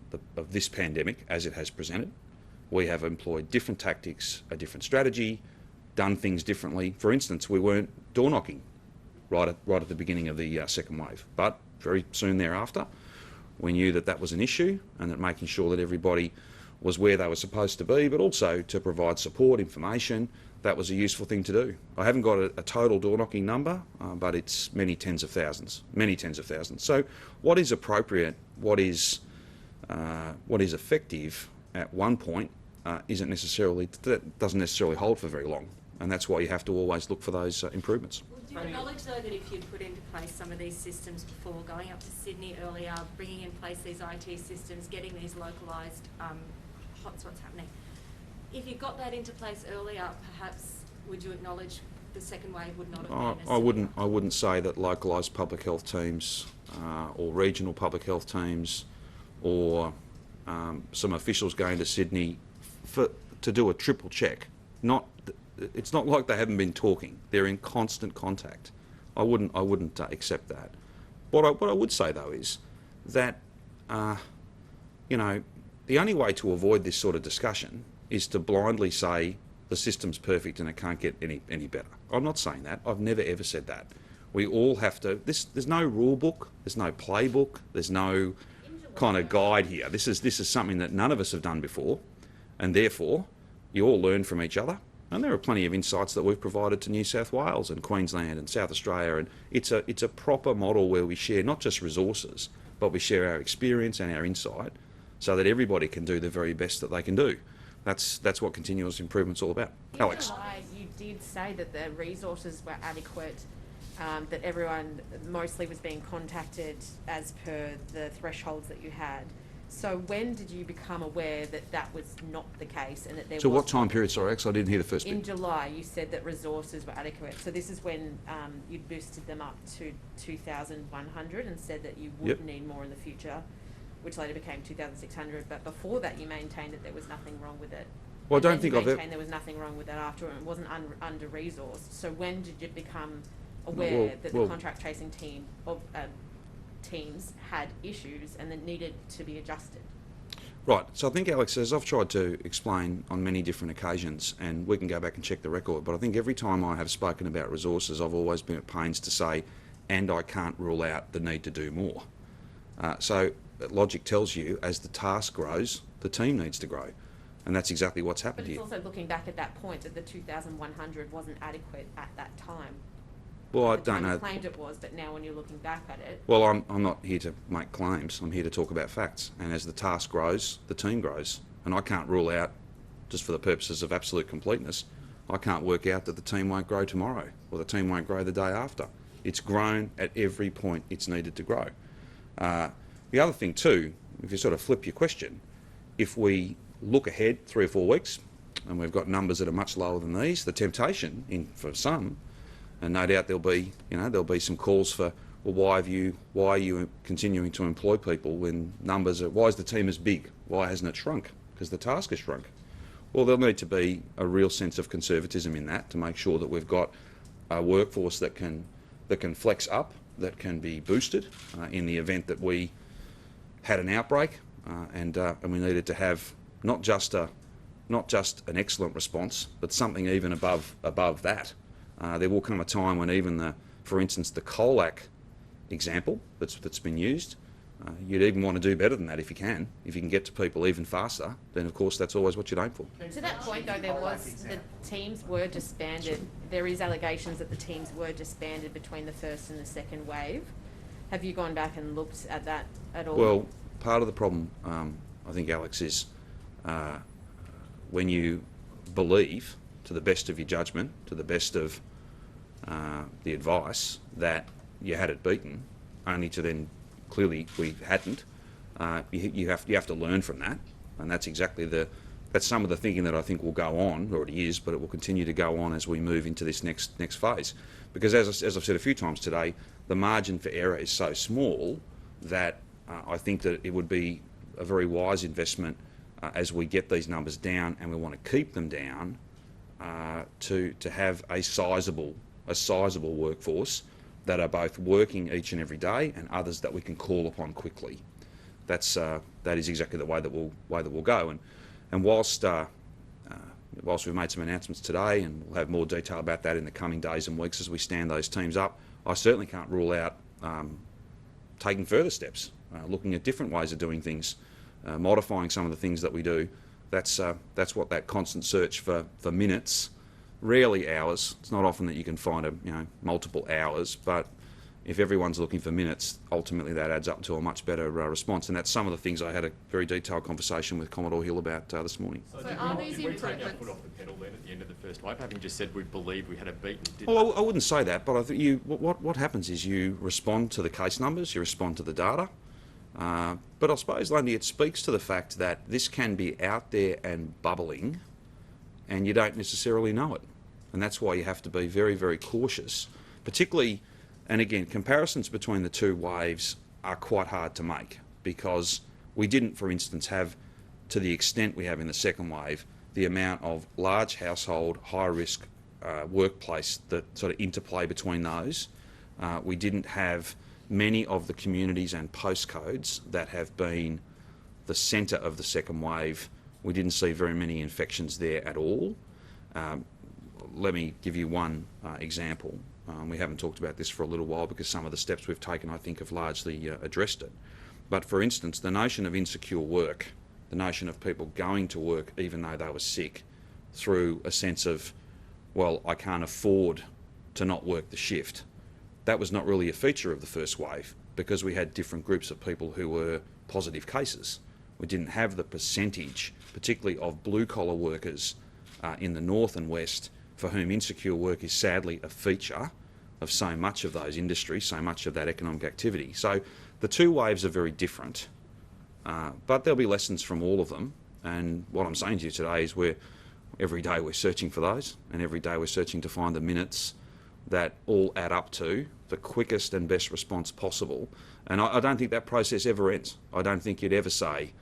this pandemic as it has presented, we have employed different tactics, a different strategy, done things differently. For instance, we weren't door knocking right at the beginning of the second wave. But very soon thereafter, we knew that that was an issue, and that making sure that everybody was where they were supposed to be, but also to provide support, information, that was a useful thing to do. I haven't got a total door-knocking number, but it's many tens of thousands. So what is appropriate, what is effective at one point doesn't necessarily hold for very long, and that's why you have to always look for those improvements. Do you acknowledge, though, that if you'd put into place some of these systems before, going up to Sydney earlier, bringing in place these IT systems, getting these localised hotspots happening, if you got that into place earlier, perhaps would you acknowledge the second wave would not have been as severe? I wouldn't say that localised public health teams or regional public health teams or some officials going to Sydney to do a triple check. It's not like they haven't been talking. They're in constant contact. I wouldn't accept that. What I would say though is that the only way to avoid this sort of discussion is to blindly say the system's perfect and it can't get any better. I'm not saying that. I've never ever said that. We all have to. There's no rule book. There's no playbook. There's no kind of guide here. This is something that none of us have done before, and therefore you all learn from each other. And there are plenty of insights that we've provided to New South Wales and Queensland and South Australia, and it's a proper model where we share not just resources, but we share our experience and our insight, so that everybody can do the very best that they can do. That's what continuous improvement's all about. Alex. In July, you did say that the resources were adequate, that everyone mostly was being contacted as per the thresholds that you had. So when did you become aware that that was not the case and that there was... So what time period, sorry, Alex? I didn't hear the first bit. In July, you said that resources were adequate. So this is when you boosted them up to 2,100 and said that you would need more in the future, which later became 2,600. But before that, you maintained that there was nothing wrong with it. Well, I don't think I've ever... there was nothing wrong with that after, and it wasn't under-resourced. So when did you become aware that the contract tracing team of teams had issues and that needed to be adjusted? Right, so I think, Alex, as I've tried to explain on many different occasions, and we can go back and check the record, but I think every time I have spoken about resources, I've always been at pains to say, and I can't rule out the need to do more. So logic tells you, as the task grows, the team needs to grow. And that's exactly what's happened here. But it's also looking back at that point that the 2,100 wasn't adequate at that time. Well, I don't know. You claimed it was, but now when you're looking back at it... Well, I'm not here to make claims. I'm here to talk about facts. And as the task grows, the team grows. And I can't rule out, just for the purposes of absolute completeness, I can't work out that the team won't grow tomorrow or the team won't grow the day after. It's grown at every point it's needed to grow. The other thing too, if you sort of flip your question, if we look ahead 3 or 4 weeks and we've got numbers that are much lower than these, the temptation for some, and no doubt there'll be some calls for, well, why are you continuing to employ people when numbers are, why is the team as big? Why hasn't it shrunk? Because the task has shrunk. Well, there'll need to be a real sense of conservatism in that to make sure that we've got a workforce that can flex up, that can be boosted in the event that we had an outbreak, and we needed to have not just an excellent response, but something even above that. There will come a time when even for instance, the COLAC example that's been used, you'd even want to do better than that if you can. If you can get to people even faster, then of course that's always what you'd aim for. To that point though, the teams were disbanded. There is allegations that the teams were disbanded between the first and the second wave. Have you gone back and looked at that at all? Well, part of the problem, I think, Alex, is when you believe, to the best of your judgment, to the best of the advice, that you had it beaten, only to then clearly we hadn't. You have to learn from that, and that's exactly that's some of the thinking that I think will go on, already is, but it will continue to go on as we move into this next phase. Because as I've said a few times today, the margin for error is so small that I think that it would be a very wise investment as we get these numbers down, and we want to keep them down, to have a sizable workforce that are both working each and every day and others that we can call upon quickly. That is exactly the way that we'll go. And whilst we've made some announcements today, and we'll have more detail about that in the coming days and weeks as we stand those teams up, I certainly can't rule out taking further steps, looking at different ways of doing things, modifying some of the things that we do. That's what that constant search for minutes, rarely hours. It's not often that you can find multiple hours, but if everyone's looking for minutes, ultimately that adds up to a much better response. And that's some of the things I had a very detailed conversation with Commodore Hill about this morning. So are these did we take our improvements- foot off the pedal then at the end of the first wave, having just said we believed we had a beaten? Well, I wouldn't say that, but I think what happens is you respond to the case numbers, you respond to the data. But I suppose, Lundy, it speaks to the fact that this can be out there and bubbling, and you don't necessarily know it. And that's why you have to be very, very cautious, particularly. And again, comparisons between the two waves are quite hard to make, because we didn't, for instance, have, to the extent we have in the second wave, the amount of large household, high risk workplace, that sort of interplay between those. We didn't have many of the communities and postcodes that have been the centre of the second wave. We didn't see very many infections there at all. Let me give you one example. We haven't talked about this for a little while because some of the steps we've taken, I think, have largely addressed it. But for instance, the notion of insecure work, the notion of people going to work even though they were sick, through a sense of, well, I can't afford to not work the shift, that was not really a feature of the first wave, because we had different groups of people who were positive cases. We didn't have the percentage, particularly of blue-collar workers in the north and west, for whom insecure work is sadly a feature of so much of those industries, so much of that economic activity. So the two waves are very different, but there'll be lessons from all of them. And what I'm saying to you today is every day we're searching for those, and every day we're searching to find the minutes that all add up to the quickest and best response possible. And I don't think that process ever ends. I don't think you'd ever say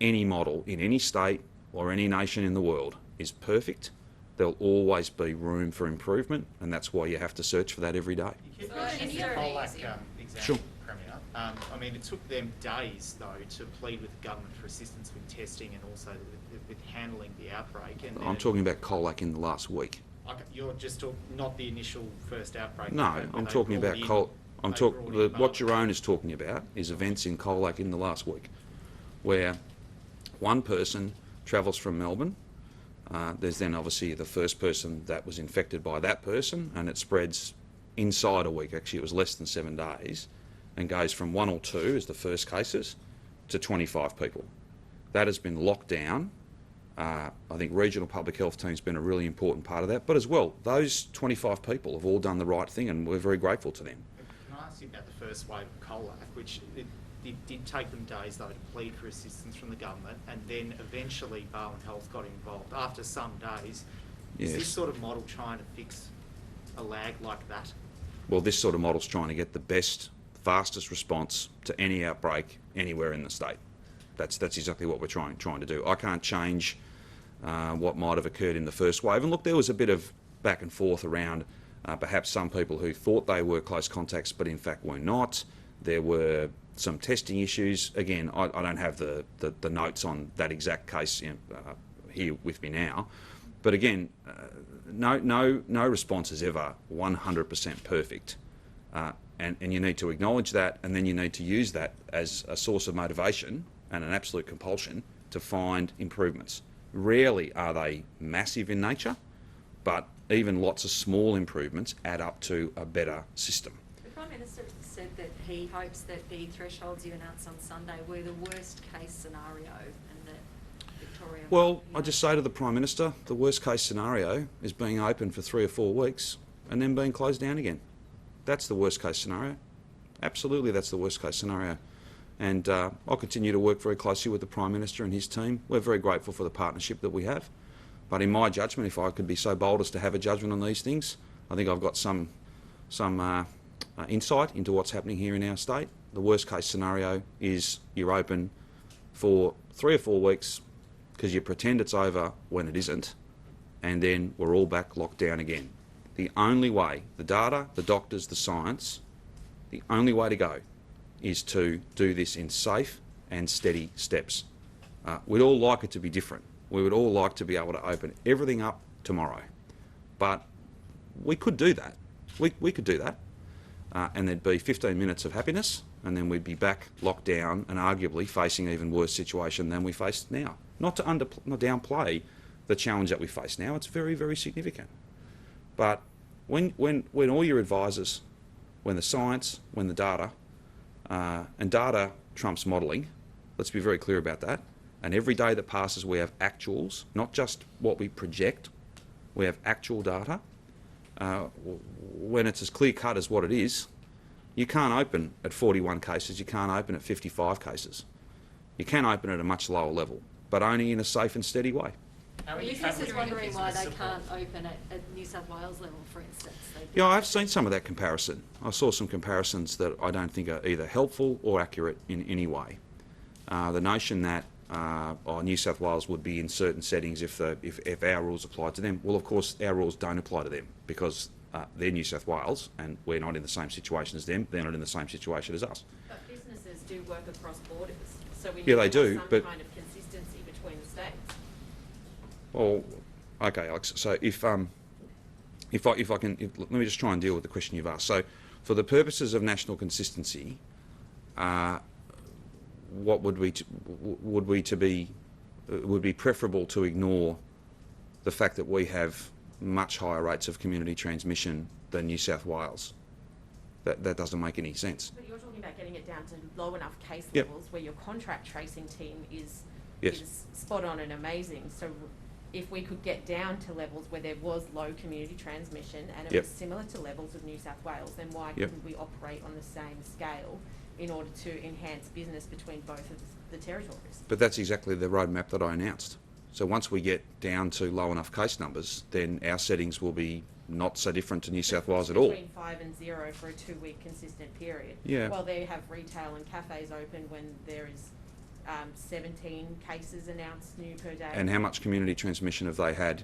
any model in any state or any nation in the world is perfect. There'll always be room for improvement, and that's why you have to search for that every day. You So can any use the of Colac these- example, Sure. Premier. I mean, it took them days, though, to plead with the government for assistance with testing and also with handling the outbreak. And I'm talking about Colac in the last week. Okay, you're just talking, not the initial first outbreak. No, where I'm they talking brought about in- what Jerome is talking about is events in Colac in the last week, where one person travels from Melbourne. There's then obviously the first person that was infected by that person, and it spreads inside a week. Actually, it was less than 7 days, and goes from 1 or 2 as the first cases to 25 people. That has been locked down. I think regional public health team's been a really important part of that, but as well, those 25 people have all done the right thing, and we're very grateful to them. Can I ask you about the first wave of Colac, which it did take them days, though, to plead for assistance from the government, and then eventually Barwon Health got involved after some days. Is Yes. this sort of model trying to fix a lag like that? Well, this sort of model's trying to get the best, fastest response to any outbreak anywhere in the state. That's exactly what we're trying to do. I can't change what might have occurred in the first wave. And look, there was a bit of back and forth around perhaps some people who thought they were close contacts but in fact were not. There were some testing issues. Again, I don't have the notes on that exact case here with me now. But again, no response is ever 100% perfect. And you need to acknowledge that, and then you need to use that as a source of motivation and an absolute compulsion to find improvements. Rarely are they massive in nature, but even lots of small improvements add up to a better system. The Prime Minister said that he hopes that the thresholds you announced on Sunday were the worst case scenario and that Victoria... Well, I just say to the Prime Minister, the worst case scenario is being open for 3 or 4 weeks and then being closed down again. That's the worst case scenario. Absolutely, that's the worst case scenario. And I'll continue to work very closely with the Prime Minister and his team. We're very grateful for the partnership that we have. But in my judgment, if I could be so bold as to have a judgment on these things, I think I've got some insight into what's happening here in our state. The worst case scenario is you're open for 3 or 4 weeks because you pretend it's over when it isn't, and then we're all back locked down again. The only way, the data, the doctors, the science, the only way to go is to do this in safe and steady steps. We'd all like it to be different. We would all like to be able to open everything up tomorrow. But we could do that. We could do that, and there'd be 15 minutes of happiness, and then we'd be back locked down and arguably facing an even worse situation than we face now. Not to downplay the challenge that we face now, it's very, very significant. But when all your advisors, when the science, when the data, and data trumps modelling, let's be very clear about that, and every day that passes we have actuals, not just what we project, we have actual data. When it's as clear cut as what it is, you can't open at 41 cases, you can't open at 55 cases. You can open at a much lower level, but only in a safe and steady way. How are you Businesses factoring wondering why they business can't support? open at New South Wales level, for instance. Yeah, I've seen some of that comparison. I saw some comparisons that I don't think are either helpful or accurate in any way. The notion that New South Wales would be in certain settings if our rules applied to them, well, of course, our rules don't apply to them because they're New South Wales and we're not in the same situation as them. They're not in the same situation as us. But businesses do work across borders, so we need Yeah, to they have do, some but- kind of consistency between the states. Well, okay, Alex. So if I can, let me just try and deal with the question you've asked. So, for the purposes of national consistency, what would be preferable to ignore the fact that we have much higher rates of community transmission than New South Wales? That doesn't make any sense. But you're talking about getting it down to low enough case Yep. levels where your contract tracing team is Yes. spot on and amazing. So if we could get down to levels where there was low community transmission and it Yep. was similar to levels of New South Wales, then why Yep. couldn't we operate on the same scale in order to enhance business between both of the territories? But that's exactly the roadmap that I announced. So once we get down to low enough case numbers, then our settings will be not so different to New South Wales at all. Between 5 and 0 for a 2-week consistent period. Yeah. While they have retail and cafes open when there is 17 cases announced new per day. And how much community transmission have they had?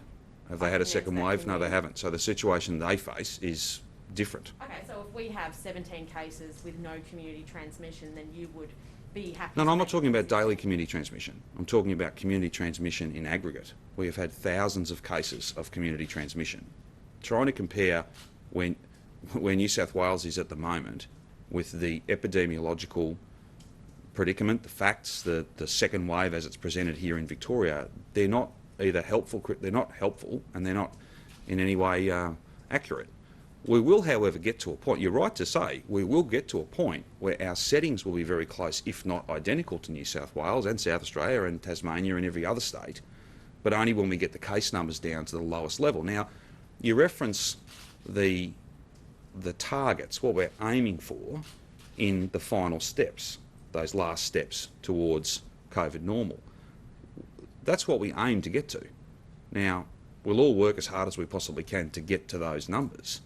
Have they had a Yes, second that wave? can No, they be- haven't. So the situation they face is different. Okay, so if we have 17 cases with no community transmission, then you would be happy. No, to I'm not make talking about decisions. daily community transmission. I'm talking about community transmission in aggregate. We have had thousands of cases of community transmission. Trying to compare where New South Wales is at the moment with the epidemiological predicament, the facts, the second wave as it's presented here in Victoria, they're not either helpful, they're not helpful, and they're not in any way accurate. We will, however, get to a point, you're right to say, we will get to a point where our settings will be very close, if not identical to New South Wales and South Australia and Tasmania and every other state, but only when we get the case numbers down to the lowest level. Now, you reference the targets, what we're aiming for in the final steps, those last steps towards COVID normal. That's what we aim to get to. Now, we'll all work as hard as we possibly can to get to those numbers,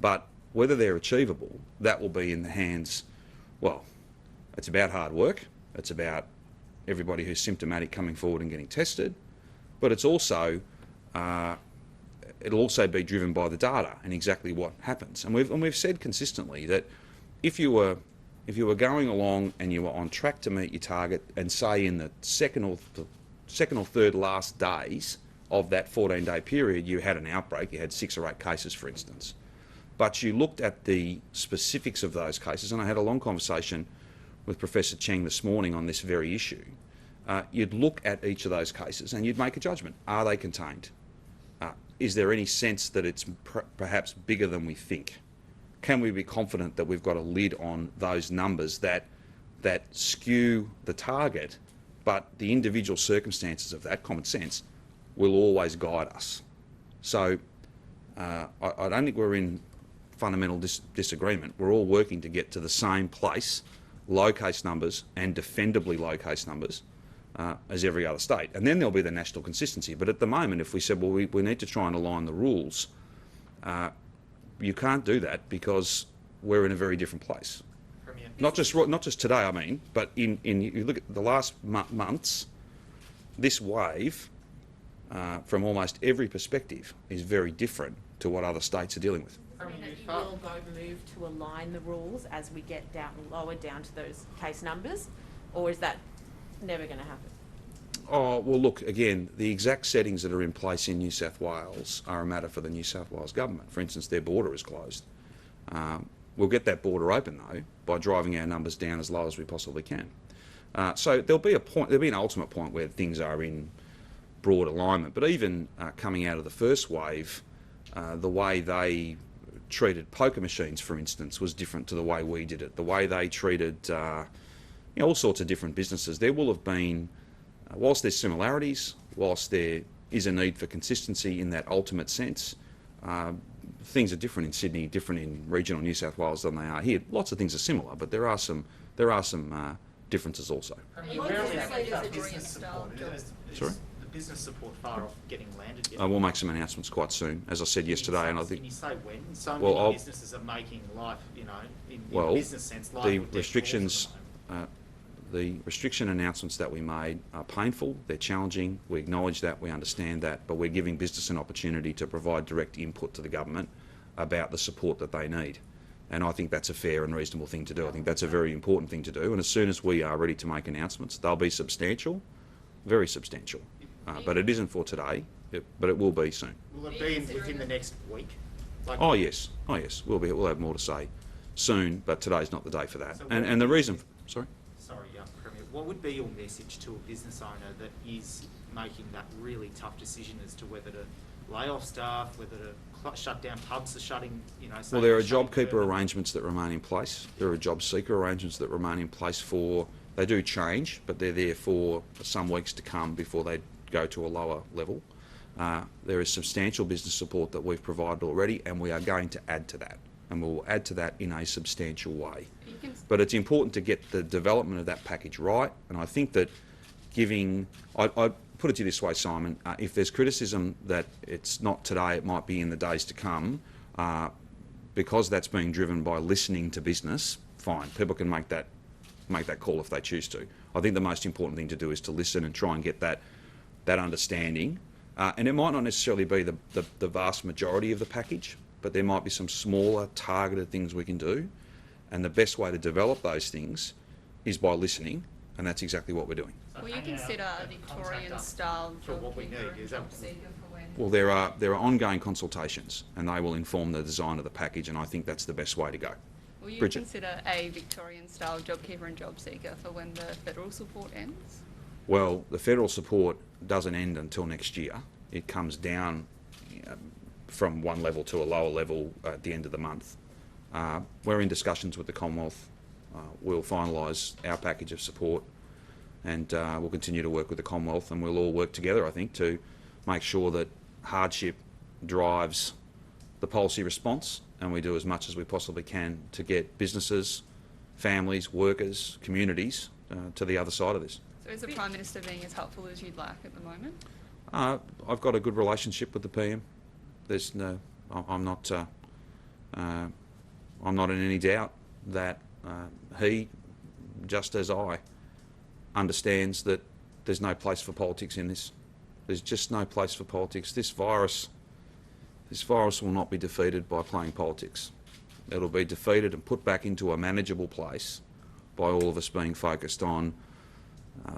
but whether they're achievable, that will be in the hands, well, it's about hard work, it's about everybody who's symptomatic coming forward and getting tested, but it's also, it'll also be driven by the data and exactly what happens. And we've said consistently that if you were going along and you were on track to meet your target, and say in the second or third last days of that 14-day period you had an outbreak, you had 6 or 8 cases, for instance, but you looked at the specifics of those cases, and I had a long conversation with Professor Cheng this morning on this very issue, you'd look at each of those cases and you'd make a judgment. Are they contained? Is there any sense that it's perhaps bigger than we think? Can we be confident that we've got a lid on those numbers that skew the target, but the individual circumstances of that, common sense, will always guide us? So I don't think we're in fundamental disagreement. We're all working to get to the same place, low case numbers and defendably low case numbers, as every other state. And then there'll be the national consistency. But at the moment, if we said, well, we need to try and align the rules, you can't do that because we're in a very different place. Premier. Not just today, I mean, but in you look at the last months, this wave, from almost every perspective, is very different to what other states are dealing with. I mean, that you will move to align the rules as we get lower down to those case numbers, or is that never going to happen? Oh, well, look, again, the exact settings that are in place in New South Wales are a matter for the New South Wales government. For instance, their border is closed. We'll get that border open though by driving our numbers down as low as we possibly can. So there'll be an ultimate point where things are in broad alignment. But even coming out of the first wave, the way they treated poker machines, for instance, was different to the way we did it. The way they treated all sorts of different businesses. There will have been, whilst there's similarities, whilst there is a need for consistency in that ultimate sense, things are different in Sydney, different in regional New South Wales than they are here. Lots of things are similar, but there are some differences also. Business support. Sorry? The business support far off getting landed yet? We'll make some announcements quite soon, as I said yesterday, and I think. Can you say when? So Well, many businesses are making life, in a business sense, life the or death restrictions. calls at the moment. The restriction announcements that we made are painful, they're challenging, we acknowledge that, we understand that, but we're giving business an opportunity to provide direct input to the government about the support that they need. And I think that's a fair and reasonable thing to do. I think that's a very important thing to do, and as soon as we are ready to make announcements, they'll be substantial, very substantial. But it isn't for today, but it will be soon. Will it be within the next week? Oh yes, we'll have more to say soon, but today's not the day for that. So And the reason, sorry? Sorry, Premier. What would be your message to a business owner that is making that really tough decision as to whether to lay off staff, whether to shut down pubs, are shutting, Well, there are JobKeeper arrangements that remain in place. There are job seeker arrangements that remain in place they do change, but they're there for some weeks to come before they go to a lower level. There is substantial business support that we've provided already, and we are going to add to that. And we'll add to that in a substantial way. But it's important to get the development of that package right, and I think that I put it to you this way, Simon, if there's criticism that it's not today, it might be in the days to come, because that's being driven by listening to business, fine, people can make that call if they choose to. I think the most important thing to do is to listen and try and get that understanding, and it might not necessarily be the vast majority of the package, but there might be some smaller targeted things we can do, and the best way to develop those things is by listening, and that's exactly what we're doing. Will you consider a Victorian-style for what we need? Is that job seeker for when? Well, there are ongoing consultations, and they will inform the design of the package, and I think that's the best way to go. Will you Bridget? consider a Victorian-style JobKeeper and job seeker for when the federal support ends? Well, the federal support doesn't end until next year. It comes down from one level to a lower level at the end of the month. We're in discussions with the Commonwealth. We'll finalise our package of support, and we'll continue to work with the Commonwealth, and we'll all work together, I think, to make sure that hardship drives the policy response, and we do as much as we possibly can to get businesses, families, workers, communities to the other side of this. So is the Prime Minister being as helpful as you'd like at the moment? I've got a good relationship with the PM. I'm not in any doubt that he, just as I, understands that there's no place for politics in this. There's just no place for politics. This virus will not be defeated by playing politics. It'll be defeated and put back into a manageable place by all of us being focused on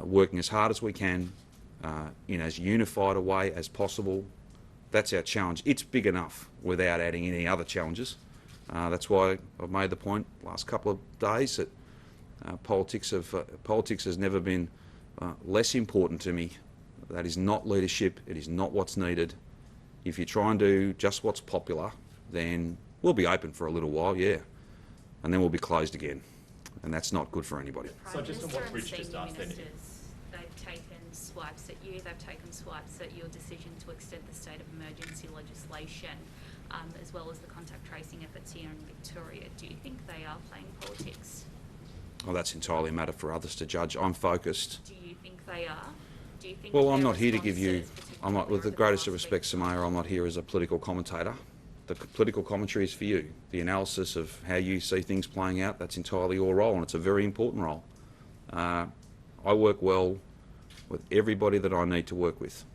working as hard as we can in as unified a way as possible. That's our challenge. It's big enough without adding any other challenges. That's why I've made the point last couple of days that politics has never been less important to me. That is not leadership. It is not what's needed. If you try and do just what's popular, then we'll be open for a little while, yeah, and then we'll be closed again, and that's not good for anybody. So just on what Bridge just asked then. They've taken swipes at you, they've taken swipes at your decision to extend the state of emergency legislation, as well as the contact tracing efforts here in Victoria. Do you think they are playing politics? Well, that's entirely a matter for others to judge. I'm focused. Do you think they are? Do you think Well, I'm their not here to give you, responses, I'm not, with the particularly greatest of last respect, week, Samaya, I'm not here as a political commentator. The political commentary is for you. The analysis of how you see things playing out, that's entirely your role, and it's a very important role. I work well with everybody that I need to work with.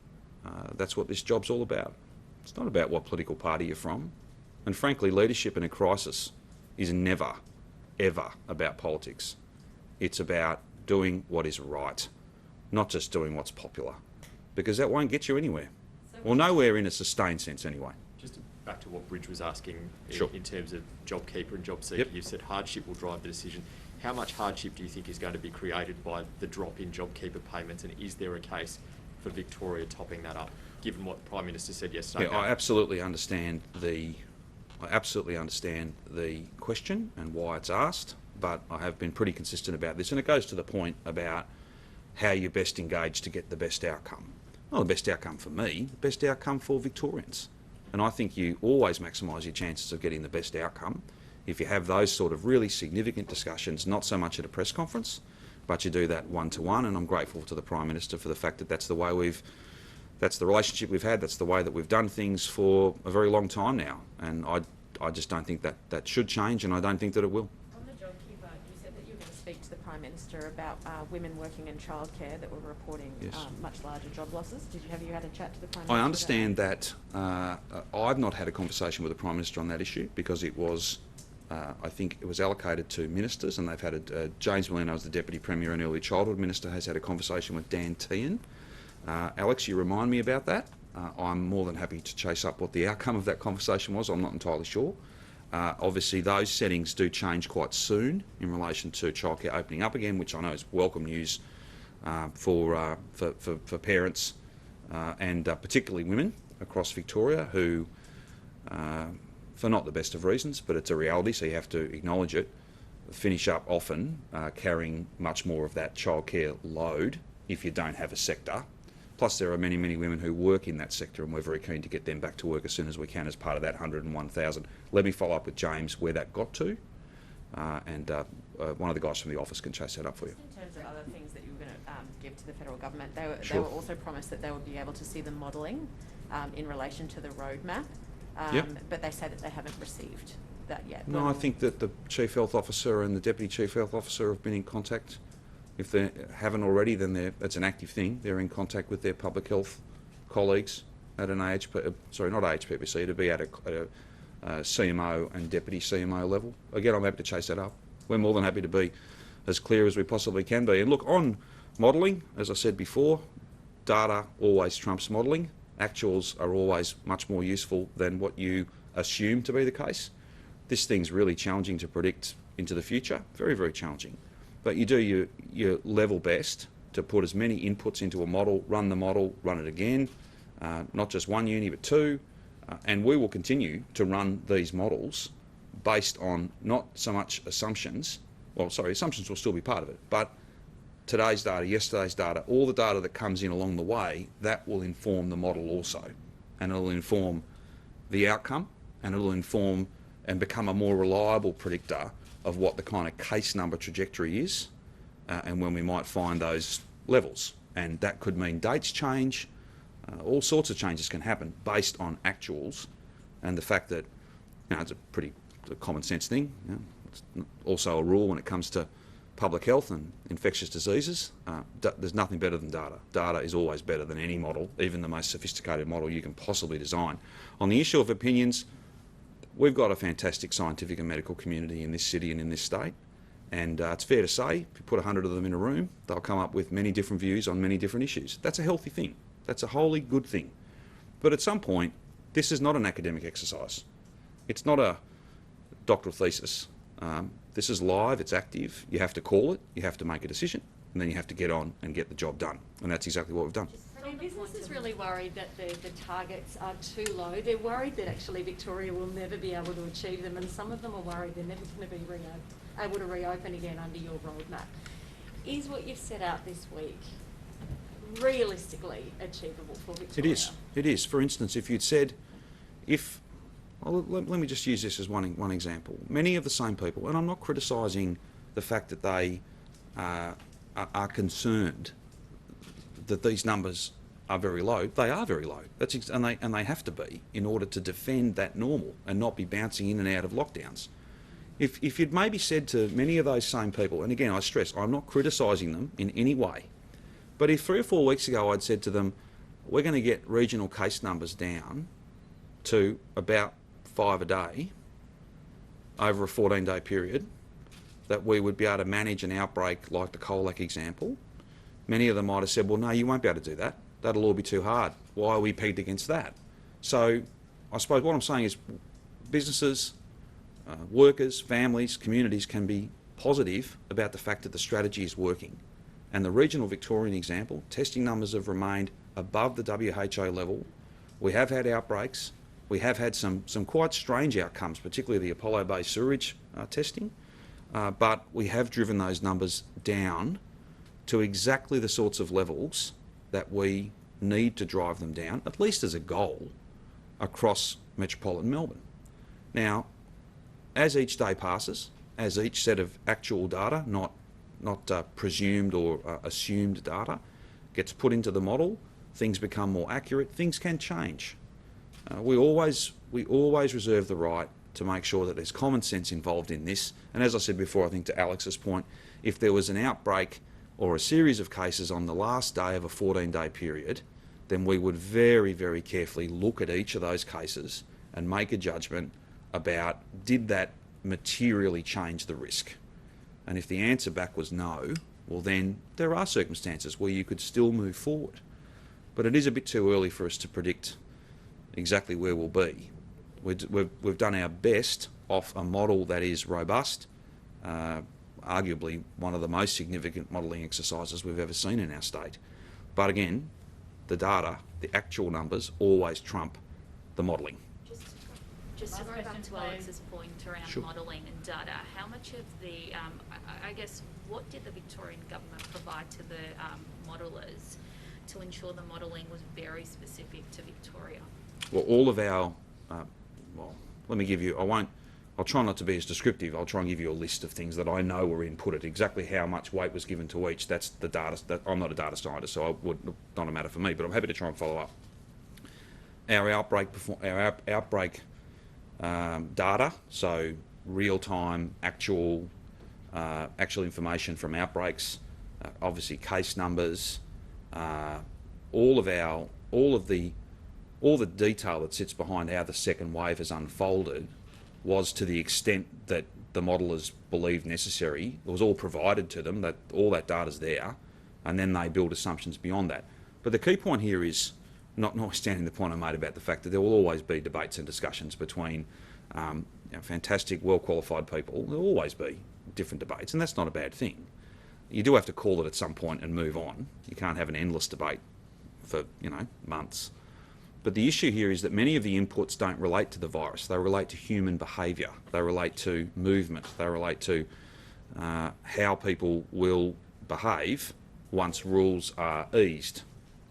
That's what this job's all about. It's not about what political party you're from. And frankly, leadership in a crisis is never, ever about politics. It's about doing what is right, not just doing what's popular, because that won't get you anywhere. Well, nowhere in a sustained sense anyway. Just back to what Bridge was asking Sure. in terms of JobKeeper and JobSeeker. Yep. You said hardship will drive the decision. How much hardship do you think is going to be created by the drop in JobKeeper payments, and is there a case for Victoria topping that up, given what the Prime Minister said yesterday? Yeah, I absolutely understand the question and why it's asked, but I have been pretty consistent about this, and it goes to the point about how you best engage to get the best outcome. Not the best outcome for me, the best outcome for Victorians. And I think you always maximise your chances of getting the best outcome if you have those sort of really significant discussions, not so much at a press conference, but you do that one-to-one, and I'm grateful to the Prime Minister for the fact that that's the relationship we've had, that's the way that we've done things for a very long time now, and I just don't think that should change, and I don't think that it will. On the JobKeeper, you said that you were going to speak to the Prime Minister about women working in childcare that were reporting Yes. much larger job losses. Have you had a chat to the Prime Minister? I understand that I've not had a conversation with the Prime Minister on that issue because it was, I think it was allocated to ministers, and they've had James Merlino as the Deputy Premier and Early Childhood Minister has had a conversation with Dan Tehan. Alex, you remind me about that. I'm more than happy to chase up what the outcome of that conversation was. I'm not entirely sure. Obviously, those settings do change quite soon in relation to childcare opening up again, which I know is welcome news for parents and particularly women across Victoria who, for not the best of reasons, but it's a reality, so you have to acknowledge it, finish up often carrying much more of that childcare load if you don't have a sector. Plus, there are many, many women who work in that sector, and we're very keen to get them back to work as soon as we can as part of that 101,000. Let me follow up with James where that got to, and one of the guys from the office can chase that up for you. In terms of other things that you were going to give to the federal government, they Sure. were also promised that they would be able to see the modelling in relation to the roadmap, Yep. but they say that they haven't received that yet. No, I think that the Chief Health Officer and the Deputy Chief Health Officer have been in contact. If they haven't already, then that's an active thing. They're in contact with their public health colleagues at an not AHPPC, to be at a CMO and Deputy CMO level. Again, I'm happy to chase that up. We're more than happy to be as clear as we possibly can be. And look, on modelling, as I said before, data always trumps modelling. Actuals are always much more useful than what you assume to be the case. This thing's really challenging to predict into the future, very, very challenging. But you do your level best to put as many inputs into a model, run it again, not just one uni but two, and we will continue to run these models based on not so much assumptions. Well, sorry, assumptions will still be part of it, but today's data, yesterday's data, all the data that comes in along the way, that will inform the model also, and it'll inform the outcome, and it'll inform and become a more reliable predictor of what the kind of case number trajectory is and when we might find those levels. And that could mean dates change, all sorts of changes can happen based on actuals, and the fact that, it's a pretty common sense thing. It's also a rule when it comes to public health and infectious diseases. There's nothing better than data. Data is always better than any model, even the most sophisticated model you can possibly design. On the issue of opinions, we've got a fantastic scientific and medical community in this city and in this state, and it's fair to say, if you put 100 of them in a room, they'll come up with many different views on many different issues. That's a healthy thing. That's a wholly good thing. But at some point, this is not an academic exercise. It's not a doctoral thesis. This is live, it's active. You have to call it, you have to make a decision, and then you have to get on and get the job done. And that's exactly what we've done. I mean, business is really worried that the targets are too low. They're worried that actually Victoria will never be able to achieve them, and some of them are worried they're never going to be able to reopen again under your roadmap. Is what you've set out this week realistically achievable for Victoria? It is. For instance, if you'd said, let me just use this as one example. Many of the same people, and I'm not criticising the fact that they are concerned that these numbers are very low. They are very low. And they have to be in order to defend that normal and not be bouncing in and out of lockdowns. If you'd maybe said to many of those same people, and again I stress, I'm not criticising them in any way, but if 3 or 4 weeks ago I'd said to them, we're going to get regional case numbers down to about 5 a day over a 14-day period, that we would be able to manage an outbreak like the Colac example, many of them might have said, well, no, you won't be able to do that. That'll all be too hard. Why are we pegged against that? So I suppose what I'm saying is businesses, workers, families, communities can be positive about the fact that the strategy is working. And the regional Victorian example, testing numbers have remained above the WHO level. We have had outbreaks. We have had some quite strange outcomes, particularly the Apollo-based sewerage testing, but we have driven those numbers down to exactly the sorts of levels that we need to drive them down, at least as a goal, across metropolitan Melbourne. Now, as each day passes, as each set of actual data, not presumed or assumed data, gets put into the model, things become more accurate, things can change. We always reserve the right to make sure that there's common sense involved in this. And as I said before, I think to Alex's point, if there was an outbreak or a series of cases on the last day of a 14-day period, then we would very, very carefully look at each of those cases and make a judgment about, did that materially change the risk? And if the answer back was no, well then there are circumstances where you could still move forward. But it is a bit too early for us to predict exactly where we'll be. We've done our best off a model that is robust, arguably one of the most significant modelling exercises we've ever seen in our state. But again, the data, the actual numbers, always trump the modelling. Just to go back to Alex's point around Sure. modelling and data, how much of the, I guess, what did the Victorian government provide to the modellers to ensure the modelling was very specific to Victoria? Well, all of our, well, let me give you, I'll try not to be as descriptive. I'll try and give you a list of things that I know were inputted. Exactly how much weight was given to each, that's the data. I'm not a data scientist, so not a matter for me, but I'm happy to try and follow up. Our outbreak data, so real-time, actual information from outbreaks, obviously case numbers, all the detail that sits behind how the second wave has unfolded was, to the extent that the modellers believed necessary, it was all provided to them, that all that data's there, and then they build assumptions beyond that. But the key point here is, notwithstanding the point I made about the fact that there will always be debates and discussions between fantastic, well-qualified people. There will always be different debates, and that's not a bad thing. You do have to call it at some point and move on. You can't have an endless debate for, months. But the issue here is that many of the inputs don't relate to the virus. They relate to human behaviour. They relate to movement. They relate to how people will behave once rules are eased.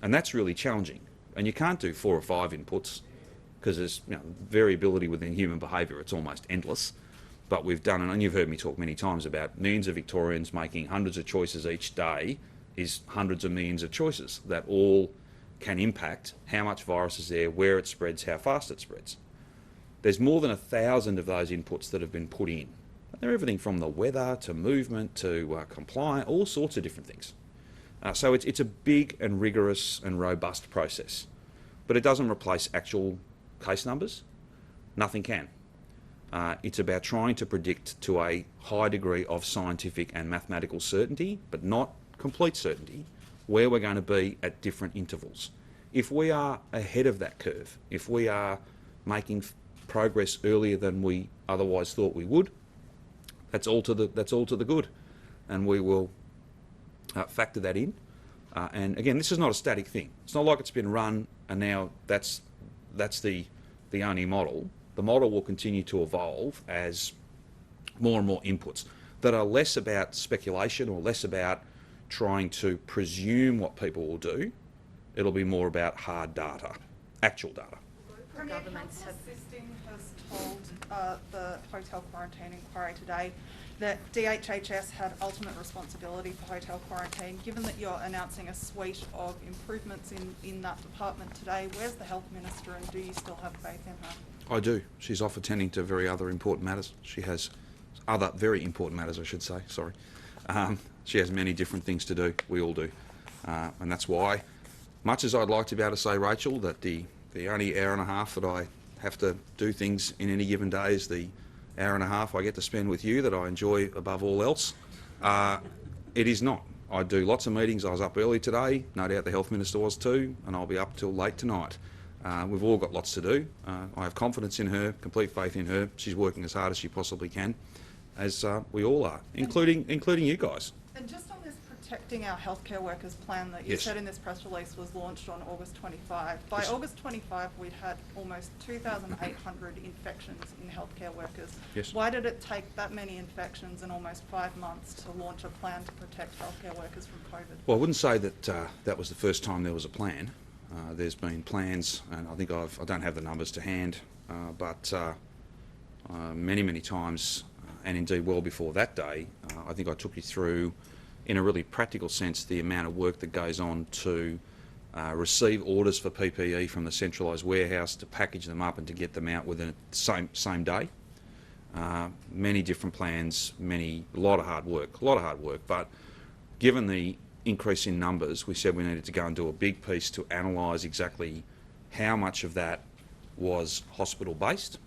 And that's really challenging. And you can't do 4 or 5 inputs because there's variability within human behaviour. It's almost endless. But we've done, and you've heard me talk many times about millions of Victorians making hundreds of choices each day is hundreds of millions of choices that all can impact how much virus is there, where it spreads, how fast it spreads. There's more than 1,000 of those inputs that have been put in. They're everything from the weather to movement to compliance, all sorts of different things. So it's a big and rigorous and robust process. But it doesn't replace actual case numbers. Nothing can. It's about trying to predict to a high degree of scientific and mathematical certainty, but not complete certainty, where we're going to be at different intervals. If we are ahead of that curve, if we are making progress earlier than we otherwise thought we would, that's all to the good, and we will factor that in. And again, this is not a static thing. It's not like it's been run and now that's the only model. The model will continue to evolve as more and more inputs that are less about speculation or less about trying to presume what people will do. It'll be more about hard data, actual data. Premier, Governments Councillor have- Sisting has told the hotel quarantine inquiry today that DHHS had ultimate responsibility for hotel quarantine. Given that you're announcing a suite of improvements in that department today, where's the Health Minister, and do you still have faith in her? I do. She's off attending to very other important matters. She has other very important matters, I should say, sorry. She has many different things to do. We all do. And that's why, much as I'd like to be able to say, Rachel, that the only hour and a half that I have to do things in any given day is the hour and a half I get to spend with you that I enjoy above all else, it is not. I do lots of meetings. I was up early today. No doubt the Health Minister was too, and I'll be up till late tonight. We've all got lots to do. I have confidence in her, complete faith in her. She's working as hard as she possibly can, as we all are, including you guys. And just on this protecting our healthcare workers plan that you Yes. said in this press release was launched on August 25. By Yes. August 25, we'd had almost 2,800 infections in healthcare workers. Yes. Why did it take that many infections and almost 5 months to launch a plan to protect healthcare workers from COVID? Well, I wouldn't say that that was the first time there was a plan. There's been plans, and I think I don't have the numbers to hand, but many times, and indeed well before that day, I think I took you through, in a really practical sense, the amount of work that goes on to receive orders for PPE from the centralised warehouse, to package them up and to get them out within the same day. Many different plans, a lot of hard work, but given the increase in numbers, we said we needed to go and do a big piece to analyse exactly how much of that was hospital-based.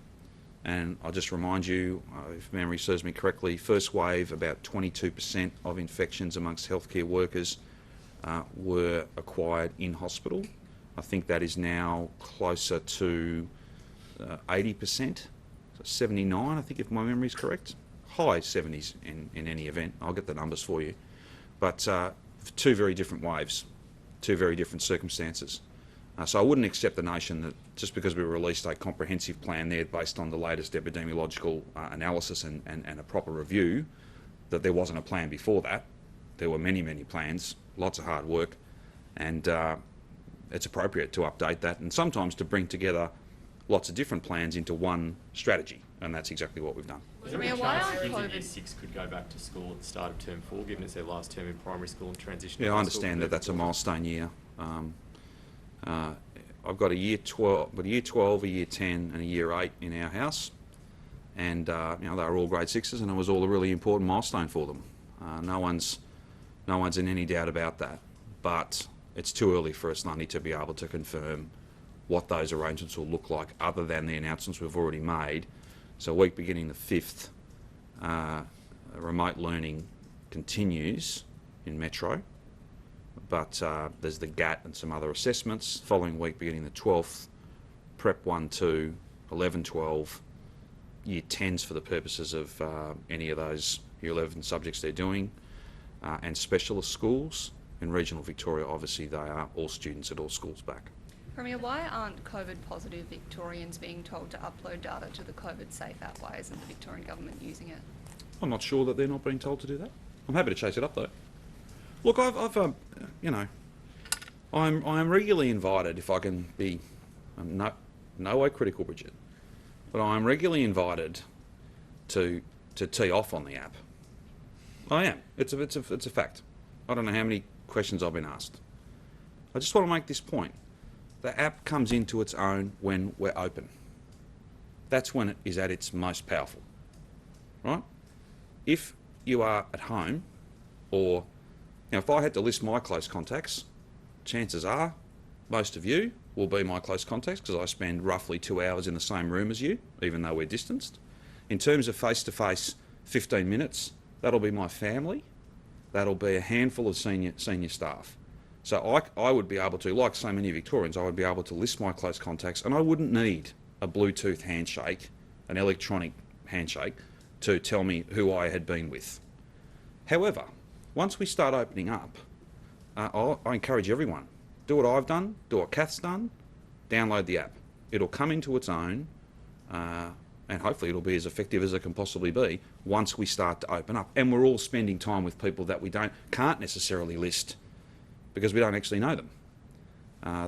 And I'll just remind you, if memory serves me correctly, first wave, about 22% of infections amongst healthcare workers were acquired in hospital. I think that is now closer to 80%, so 79, I think, if my memory is correct. High 70s in any event. I'll get the numbers for you. But two very different waves, two very different circumstances. So I wouldn't accept the notion that just because we released a comprehensive plan there based on the latest epidemiological analysis and a proper review, that there wasn't a plan before that. There were many plans, lots of hard work, and it's appropriate to update that and sometimes to bring together lots of different plans into one strategy, and that's exactly what we've done. Is there any Maria, why chance aren't kids in COVID Year 6 could go back to school at the start of Term 4, given it's their last term in primary school and transition to Yeah, I high school understand that moving that's a forward? milestone year. I've got a year 12, a year 10 and a year 8 in our house, and they were all grade 6s, and it was all a really important milestone for them. No one's in any doubt about that, but it's too early for us, Lundy, to be able to confirm what those arrangements will look like other than the announcements we've already made. So week beginning the 5th, remote learning continues in Metro, but there's the GAT and some other assessments. Following week beginning the 12th, Prep 1, 2, 11, 12, Year 10s for the purposes of any of those Year 11 subjects they're doing, and specialist schools. In regional Victoria, obviously, they are all students at all schools back. Premier, why aren't COVID positive Victorians being told to upload data to the COVID Safe app? Why isn't the Victorian government using it? I'm not sure that they're not being told to do that. I'm happy to chase it up though. Look, I'm regularly invited, if I can be no way critical, Bridget, but I'm regularly invited to tee off on the app. I am. It's a fact. I don't know how many questions I've been asked. I just want to make this point. The app comes into its own when we're open. That's when it is at its most powerful, right? If you are at home, or if I had to list my close contacts, chances are most of you will be my close contacts because I spend roughly 2 hours in the same room as you, even though we're distanced. In terms of face-to-face 15 minutes, that'll be my family. That'll be a handful of senior staff. So I would be able to, like so many Victorians, I would be able to list my close contacts, and I wouldn't need a Bluetooth handshake, an electronic handshake, to tell me who I had been with. However, once we start opening up, I encourage everyone, do what I've done, do what Kath's done, download the app. It'll come into its own, and hopefully it'll be as effective as it can possibly be once we start to open up. And we're all spending time with people that we can't necessarily list because we don't actually know them.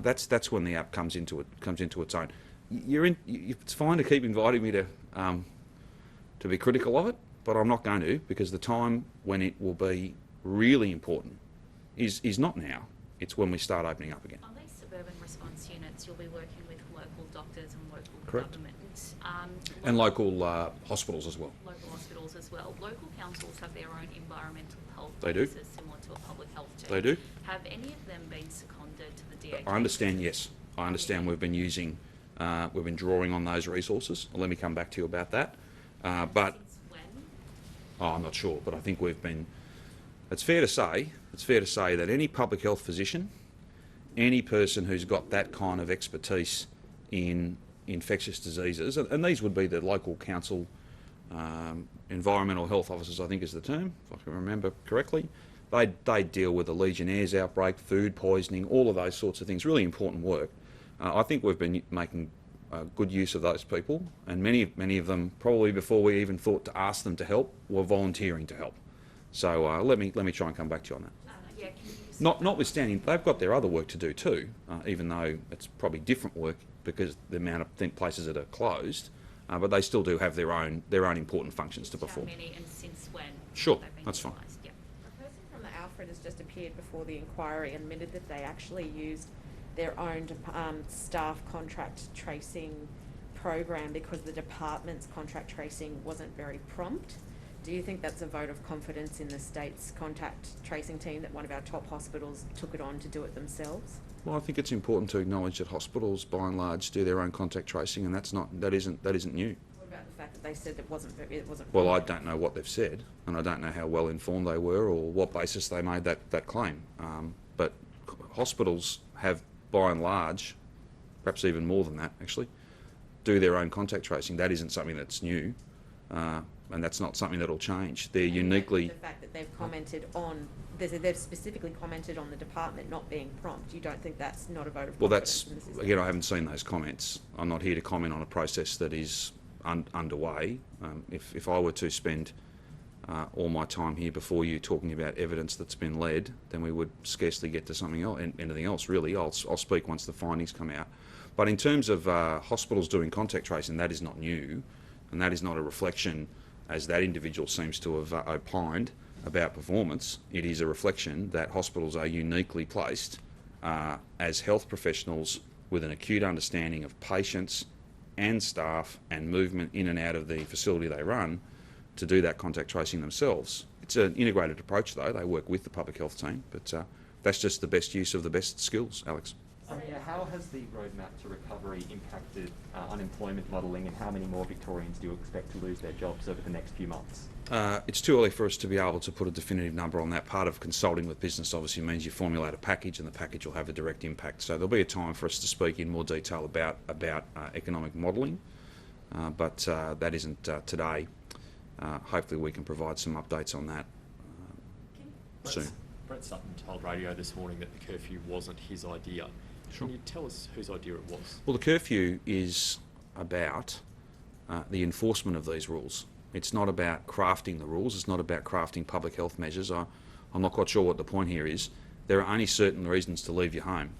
That's when the app comes into its own. It's fine to keep inviting me to be critical of it, but I'm not going to, because the time when it will be really important is not now. It's when we start opening up again. On these suburban response units, you'll be working with local doctors and local Correct. government. And local hospitals as well. Local hospitals as well. Local councils have their own environmental health They do. officers, similar to a public health team. They do. Have any of them been seconded to the DHA? I understand, yes. I understand we've been drawing on those resources. Let me come back to you about that. But Since when? I'm not sure, but I think we've been. It's fair to say that any public health physician, any person who's got that kind of expertise in infectious diseases, and these would be the local council environmental health officers, I think is the term, if I can remember correctly. They deal with the Legionnaire's outbreak, food poisoning, all of those sorts of things, really important work. I think we've been making good use of those people, and many of them, probably before we even thought to ask them to help, were volunteering to help. So let me try and come back to you on that. Yeah, can you just Notwithstanding, they've got their other work to do too, even though it's probably different work because the amount of places that are closed, but they still do have their own important functions to perform. How many and since when? Sure, they've been that's fine. utilised? Yeah. A person from the Alfred has just appeared before the inquiry and admitted that they actually used their own staff contract tracing program because the department's contract tracing wasn't very prompt. Do you think that's a vote of confidence in the state's contact tracing team that one of our top hospitals took it on to do it themselves? Well, I think it's important to acknowledge that hospitals, by and large, do their own contact tracing, and that isn't new. What about the fact that they said it wasn't? Well, I don't know what they've said, and I don't know how well informed they were or what basis they made that claim. But hospitals have, by and large, perhaps even more than that, actually, do their own contact tracing. That isn't something that's new, and that's not something that'll change. They're uniquely... The fact that they've commented on, they've specifically commented on the department not being prompt, you don't think that's not a vote of confidence? Well, that's, in the system? again, I haven't seen those comments. I'm not here to comment on a process that is underway. If I were to spend all my time here before you talking about evidence that's been led, then we would scarcely get to something else, anything else really. I'll speak once the findings come out. But in terms of hospitals doing contact tracing, that is not new, and that is not a reflection, as that individual seems to have opined, about performance. It is a reflection that hospitals are uniquely placed as health professionals with an acute understanding of patients and staff and movement in and out of the facility they run to do that contact tracing themselves. It's an integrated approach though. They work with the public health team, but that's just the best use of the best skills, Alex. How has the roadmap to recovery impacted unemployment modelling, and how many more Victorians do you expect to lose their jobs over the next few months? It's too early for us to be able to put a definitive number on that. Part of consulting with business obviously means you formulate a package, and the package will have a direct impact. So there'll be a time for us to speak in more detail about economic modelling, but that isn't today. Hopefully we can provide some updates on that soon. Brett Sutton told radio this morning that the curfew wasn't his idea. Sure. Can you tell us whose idea it was? Well, the curfew is about the enforcement of these rules. It's not about crafting the rules. It's not about crafting public health measures. I'm not quite sure what the point here is. There are only certain reasons to leave your home.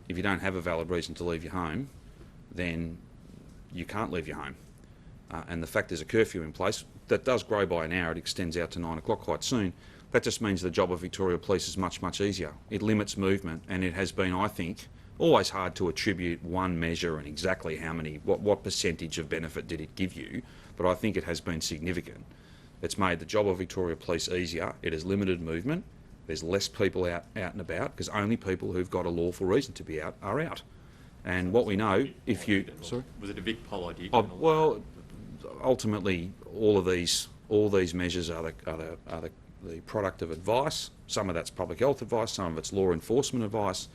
If you don't have a valid reason to leave your home, then you can't leave your home. And the fact there's a curfew in place, that does grow by an hour. It extends out to 9 o'clock quite soon. That just means the job of Victoria Police is much, much easier. It limits movement, and it has been, I think, always hard to attribute one measure and exactly how many, what percentage of benefit did it give you, but I think it has been significant. It's made the job of Victoria Police easier. It has limited movement. There's less people out and about, because only people who've got a lawful reason to be out are out. And what we know, if you... Sorry? Was it a Vic Pol idea? Well, ultimately, all these measures are the product of advice. Some of that's public health advice, some of it's law enforcement advice.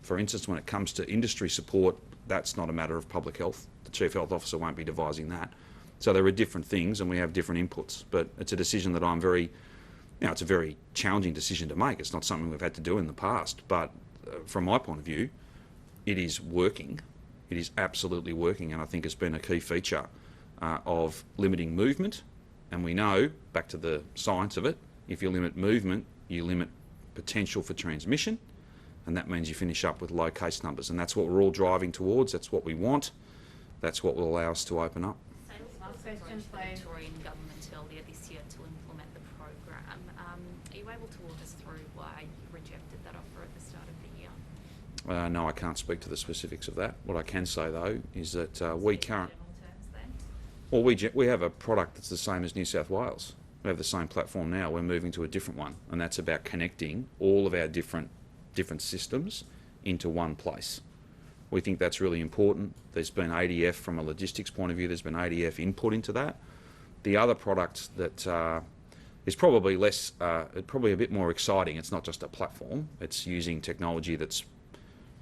For instance, when it comes to industry support, that's not a matter of public health. The Chief Health Officer won't be devising that. So there are different things and we have different inputs, but it's a decision that it's a very challenging decision to make. It's not something we've had to do in the past, but from my point of view, it is working. It is absolutely working, and I think it's been a key feature of limiting movement. And we know, back to the science of it, if you limit movement, you limit potential for transmission, and that means you finish up with low case numbers. And that's what we're all driving towards. That's what we want. That's what will allow us to open up. Last question, the Victorian government earlier this year to implement the program. Are you able to walk us through why you rejected that offer at the start of the year? No, I can't speak to the specifics of that. What I can say, though, is that we have a product that's the same as New South Wales. We have the same platform now. We're moving to a different one, and that's about connecting all of our different systems into one place. We think that's really important. There's been ADF from a logistics point of view. There's been ADF input into that. The other product that is probably probably a bit more exciting. It's not just a platform. It's using technology that's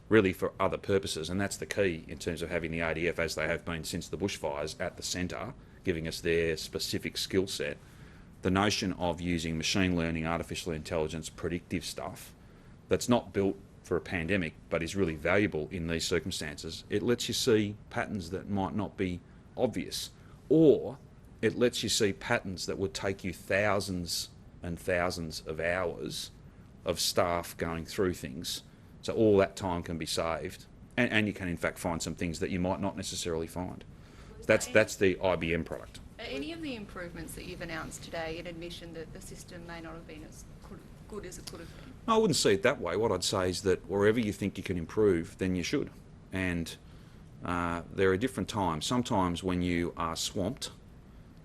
really for other purposes, and that's the key in terms of having the ADF, as they have been since the bushfires, at the centre, giving us their specific skill set. The notion of using machine learning, artificial intelligence, predictive stuff that's not built for a pandemic but is really valuable in these circumstances, it lets you see patterns that might not be obvious, or it lets you see patterns that would take you thousands and thousands of hours of staff going through things. So all that time can be saved, and you can in fact find some things that you might not necessarily find. That's the IBM product. Are any of the improvements that you've announced today an admission that the system may not have been as good as it could have been? No, I wouldn't see it that way. What I'd say is that wherever you think you can improve, then you should. And there are different times. Sometimes when you are swamped,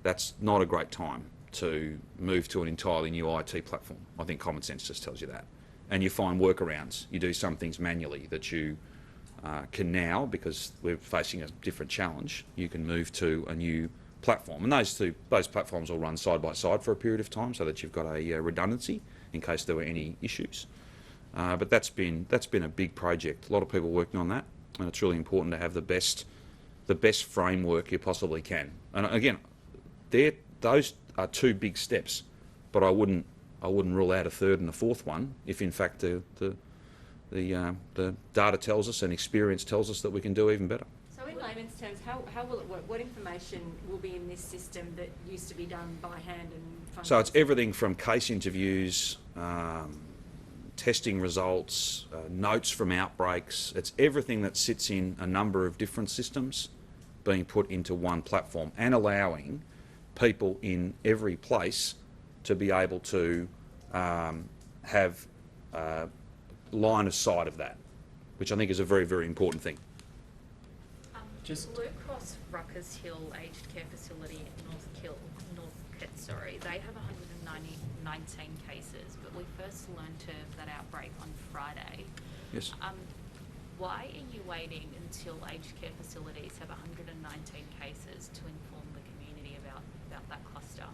that's not a great time to move to an entirely new IT platform. I think common sense just tells you that. And you find workarounds. You do some things manually that you can now, because we're facing a different challenge, you can move to a new platform. And those platforms will run side by side for a period of time so that you've got a redundancy in case there were any issues. But that's been a big project. A lot of people working on that, and it's really important to have the best framework you possibly can. And again, those are two big steps, but I wouldn't rule out a third and a fourth one if in fact the data tells us and experience tells us that we can do even better. So in layman's terms, how will it work? What information will be in this system that used to be done by hand and So it's everything from case interviews, testing results, notes from outbreaks. It's everything that sits in a number of different systems being put into one platform and allowing people in every place to be able to have line of sight of that, which I think is a very, very important thing. Blue Cross Ruckers Hill Aged Care Facility at North Kit, they have 119 cases, but we first learned of that outbreak on Friday. Yes. Why are you waiting until aged care facilities have 119 cases to inform the community about that cluster?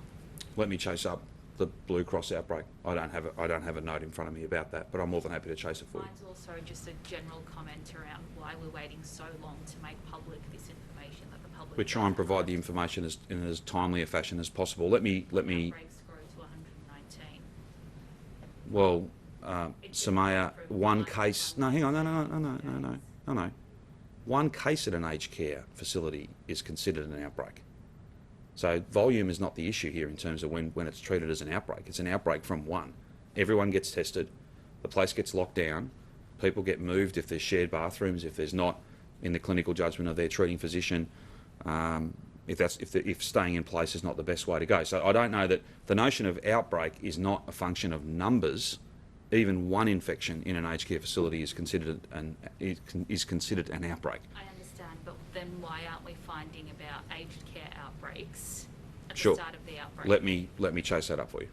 Let me chase up the Blue Cross outbreak. I don't have a note in front of me about that, but I'm more than happy to chase it for you. Mine's also just a general comment around why we're waiting so long to make public this information that the public. We try and provide the information in as timely a fashion as possible. Let me. Outbreaks grow to 119. Well, Samaya, one case. No, hang on. No. One case at an aged care facility is considered an outbreak. So volume is not the issue here in terms of when it's treated as an outbreak. It's an outbreak from one. Everyone gets tested, the place gets locked down, people get moved if there's shared bathrooms, if there's not, in the clinical judgment of their treating physician, if staying in place is not the best way to go. So I don't know that the notion of outbreak is not a function of numbers. Even one infection in an aged care facility is considered an outbreak. I understand, but then why aren't we finding about aged care outbreaks at Sure. the start of the outbreak? Let me chase that up for you.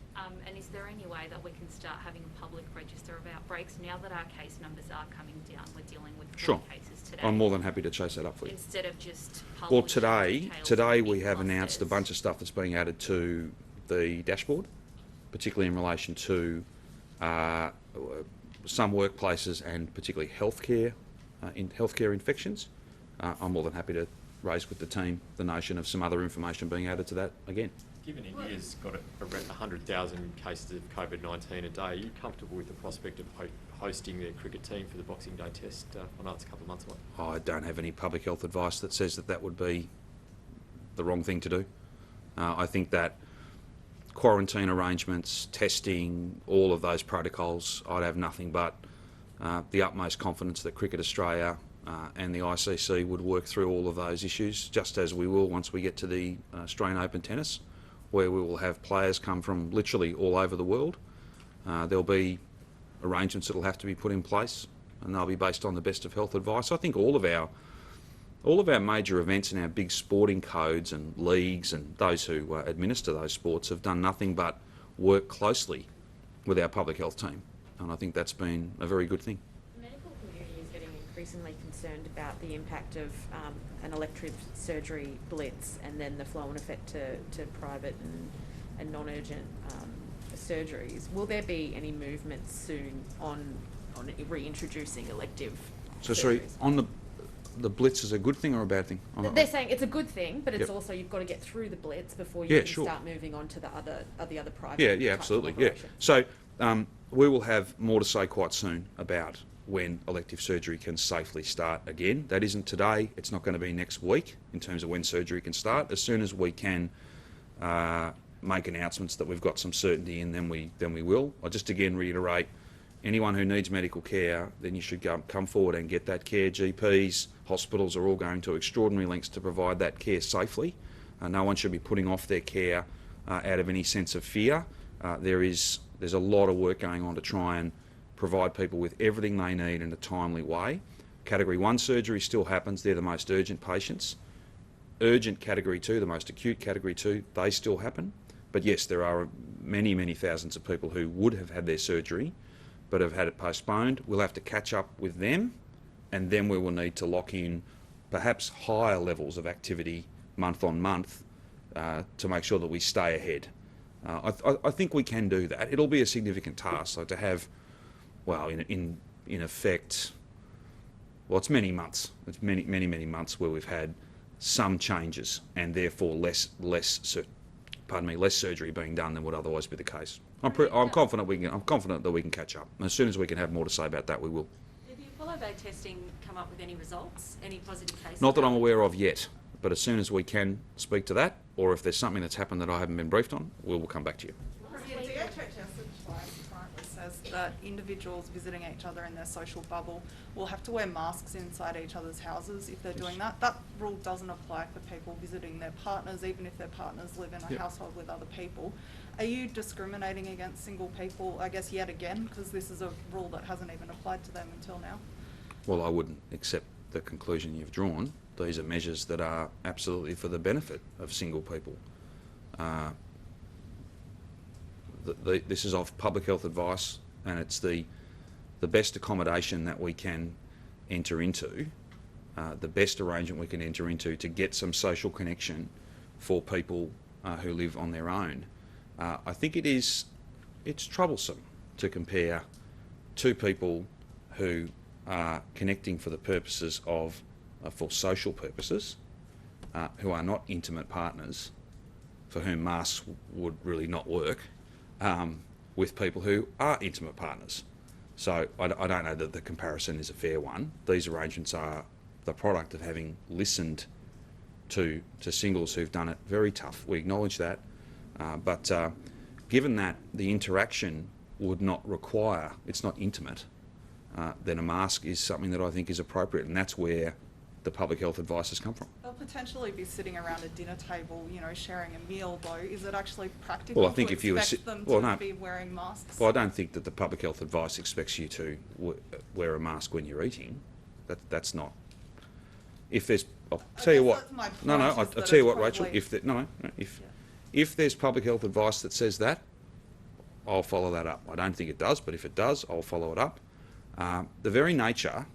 And is there any way that we can start having a public register of outbreaks now that our case numbers are coming down? We're dealing with 4 Sure. cases today. I'm more than happy to chase that up for you. Instead of just Well, publishing details today of we big have announced a clusters. bunch of stuff that's being added to the dashboard, particularly in relation to some workplaces and particularly healthcare infections. I'm more than happy to raise with the team the notion of some other information being added to that again. Given India's got around 100,000 cases of COVID-19 a day, are you comfortable with the prospect of hosting their cricket team for the Boxing Day test? I know it's a couple of months away. I don't have any public health advice that says that would be the wrong thing to do. I think that quarantine arrangements, testing, all of those protocols, I'd have nothing but the utmost confidence that Cricket Australia and the ICC would work through all of those issues, just as we will once we get to the Australian Open Tennis, where we will have players come from literally all over the world. There'll be arrangements that will have to be put in place, and they'll be based on the best of health advice. I think all of our major events and our big sporting codes and leagues and those who administer those sports have done nothing but work closely with our public health team, and I think that's been a very good thing. The medical community is getting increasingly concerned about the impact of an elective surgery blitz and then the flow-on effect to private and non-urgent surgeries. Will there be any movement soon on reintroducing elective So sorry, surgeries. on the blitz is a good thing or a bad thing? They're saying it's a good thing, but it's Yep. also you've got to get through the blitz before you Yeah, can sure. start moving on to the other private. Yeah, types of absolutely. Yeah. operation. So we will have more to say quite soon about when elective surgery can safely start again. That isn't today. It's not going to be next week in terms of when surgery can start. As soon as we can make announcements that we've got some certainty in, then we will. I just again reiterate, anyone who needs medical care, then you should come forward and get that care. GPs, hospitals are all going to extraordinary lengths to provide that care safely. No one should be putting off their care out of any sense of fear. There's a lot of work going on to try and provide people with everything they need in a timely way. Category 1 surgery still happens. They're the most urgent patients. Urgent Category 2, the most acute Category 2, they still happen. But yes, there are many, many thousands of people who would have had their surgery but have had it postponed. We'll have to catch up with them, and then we will need to lock in perhaps higher levels of activity month on month to make sure that we stay ahead. I think we can do that. It'll be a significant task, so to have, well, in effect, well, it's many months. It's many months where we've had some changes and therefore less surgery being done than would otherwise be the case. I'm confident that we can catch up. And as soon as we can have more to say about that, we will. Did the Apollo Bay testing come up with any results, any positive cases? Not that I'm aware of yet, but as soon as we can speak to that, or if there's something that's happened that I haven't been briefed on, we will come back to you. The DHHS advice currently says that individuals visiting each other in their social bubble will have to wear masks inside each other's houses if they're doing that. That rule doesn't apply for people visiting their partners, even if their partners live in a household with other people. Are you discriminating against single people, I guess, yet again, because this is a rule that hasn't even applied to them until now? Well, I wouldn't accept the conclusion you've drawn. These are measures that are absolutely for the benefit of single people. This is of public health advice, and it's the best accommodation that we can enter into, the best arrangement we can enter into to get some social connection for people who live on their own. I think it's troublesome to compare two people who are connecting for the purposes of, for social purposes, who are not intimate partners, for whom masks would really not work, with people who are intimate partners. So I don't know that the comparison is a fair one. These arrangements are the product of having listened to singles who've done it very tough. We acknowledge that. But given that the interaction would not require, it's not intimate, then a mask is something that I think is appropriate, and that's where the public health advice has come from. They'll potentially be sitting around a dinner table, sharing a meal, though. Is it actually practical Well, I think to if you expect them to be wearing masks? Well, I don't think that the public health advice expects you to wear a mask when you're eating. That's not. If there's, I'll tell you what. I'll tell you what, Rachel. If there's public health advice that says that, I'll follow that up. I don't think it does, but if it does, I'll follow it up. The very nature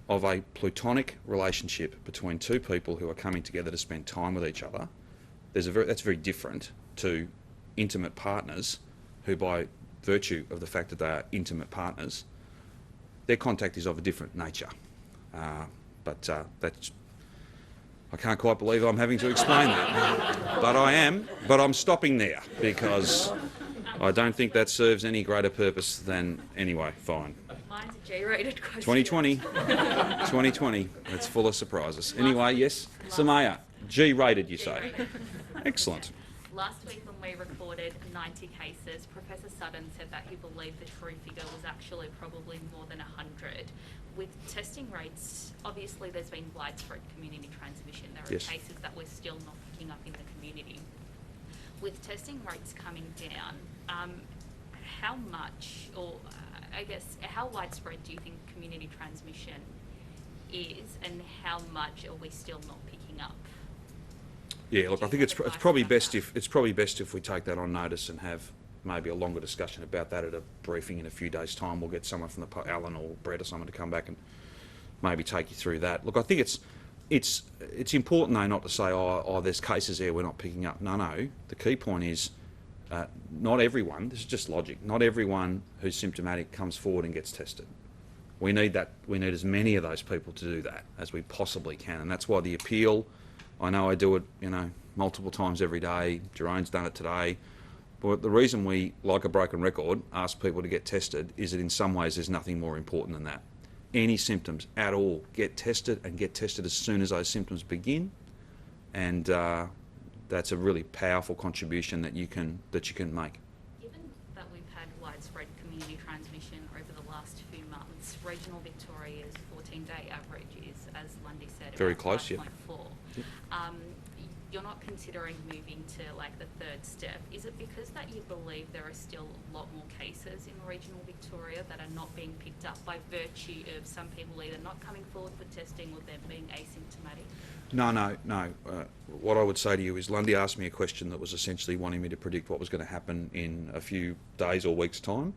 of a platonic relationship between two people who are coming together to spend time with each other, that's very different to intimate partners who, by virtue of the fact that they are intimate partners, their contact is of a different nature. But I can't quite believe I'm having to explain that. But I am, but I'm stopping there because I don't think that serves any greater purpose than, anyway, fine. Mine's a G-rated question. 2020, it's full of surprises. Anyway, yes, Samaya, G-rated you say. Excellent. Last week when we recorded 90 cases, Professor Sutton said that he believed the true figure was actually probably more than 100. With testing rates, obviously there's been widespread community transmission. There are Yes. cases that we're still not picking up in the community. With testing rates coming down, how much, or I guess, how widespread do you think community transmission is, and how much are we still not picking up? Yeah, look, I think it's probably best if we take that on notice and have maybe a longer discussion about that at a briefing in a few days' time. We'll get someone from Alan or Brett or someone to come back and maybe take you through that. Look, I think it's important though not to say, oh, there's cases there we're not picking up. No. The key point is not everyone. This is just logic. Not everyone who's symptomatic comes forward and gets tested. We need that. We need as many of those people to do that as we possibly can, and that's why the appeal. I know I do it, multiple times every day. Jerome's done it today. But the reason we, like a broken record, ask people to get tested is that in some ways there's nothing more important than that. Any symptoms at all, get tested, and get tested as soon as those symptoms begin, and that's a really powerful contribution that you can make. Given that we've had widespread community transmission over the last few months, regional Victoria's 14-day average is, as Lundy said, Very about close, 5.4. Yeah. You're not considering moving to like the third step. Is it because that you believe there are still a lot more cases in regional Victoria that are not being picked up by virtue of some people either not coming forward for testing or them being asymptomatic? No. What I would say to you is Lundy asked me a question that was essentially wanting me to predict what was going to happen in a few days or weeks' time.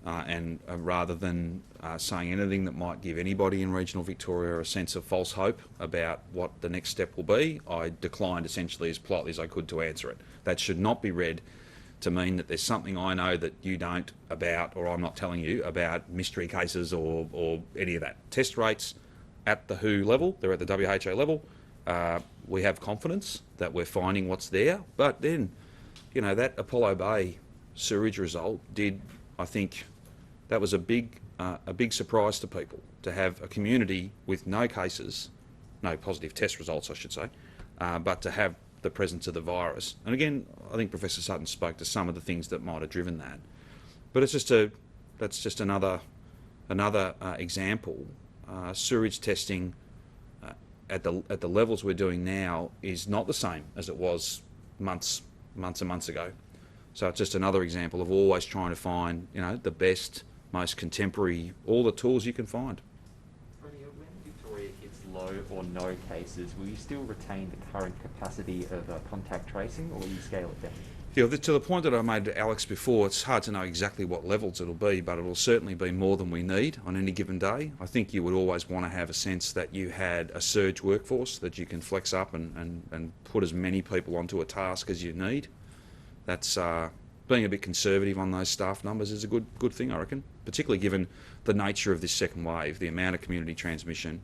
And rather than saying anything that might give anybody in regional Victoria a sense of false hope about what the next step will be, I declined essentially as politely as I could to answer it. That should not be read to mean that there's something I know that you don't about, or I'm not telling you about mystery cases or any of that. Test rates at the WHO level, they're at the WHO level. We have confidence that we're finding what's there, but then, that Apollo Bay sewage result did, I think, that was a big surprise to people, to have a community with no cases, no positive test results, I should say, but to have the presence of the virus. And again, I think Professor Sutton spoke to some of the things that might have driven that. But that's just another example. Sewage testing at the levels we're doing now is not the same as it was months and months ago. So it's just another example of always trying to find, the best, most contemporary, all the tools you can find. When Victoria hits low or no cases, will you still retain the current capacity of contact tracing, or will you scale it down? To the point that I made to Alex before, it's hard to know exactly what levels it'll be, but it'll certainly be more than we need on any given day. I think you would always want to have a sense that you had a surge workforce that you can flex up and put as many people onto a task as you need. That's being a bit conservative on those staff numbers is a good thing, I reckon, particularly given the nature of this second wave, the amount of community transmission,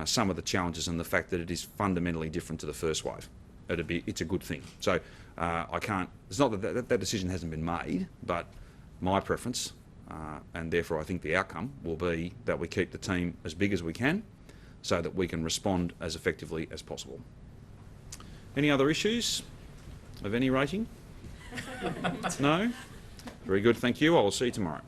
some of the challenges, and the fact that it is fundamentally different to the first wave. It's a good thing. So I can't. It's not that decision hasn't been made, but my preference, and therefore I think the outcome will be that we keep the team as big as we can, so that we can respond as effectively as possible. Any other issues of any rating? No? Very good, thank you. I will see you tomorrow.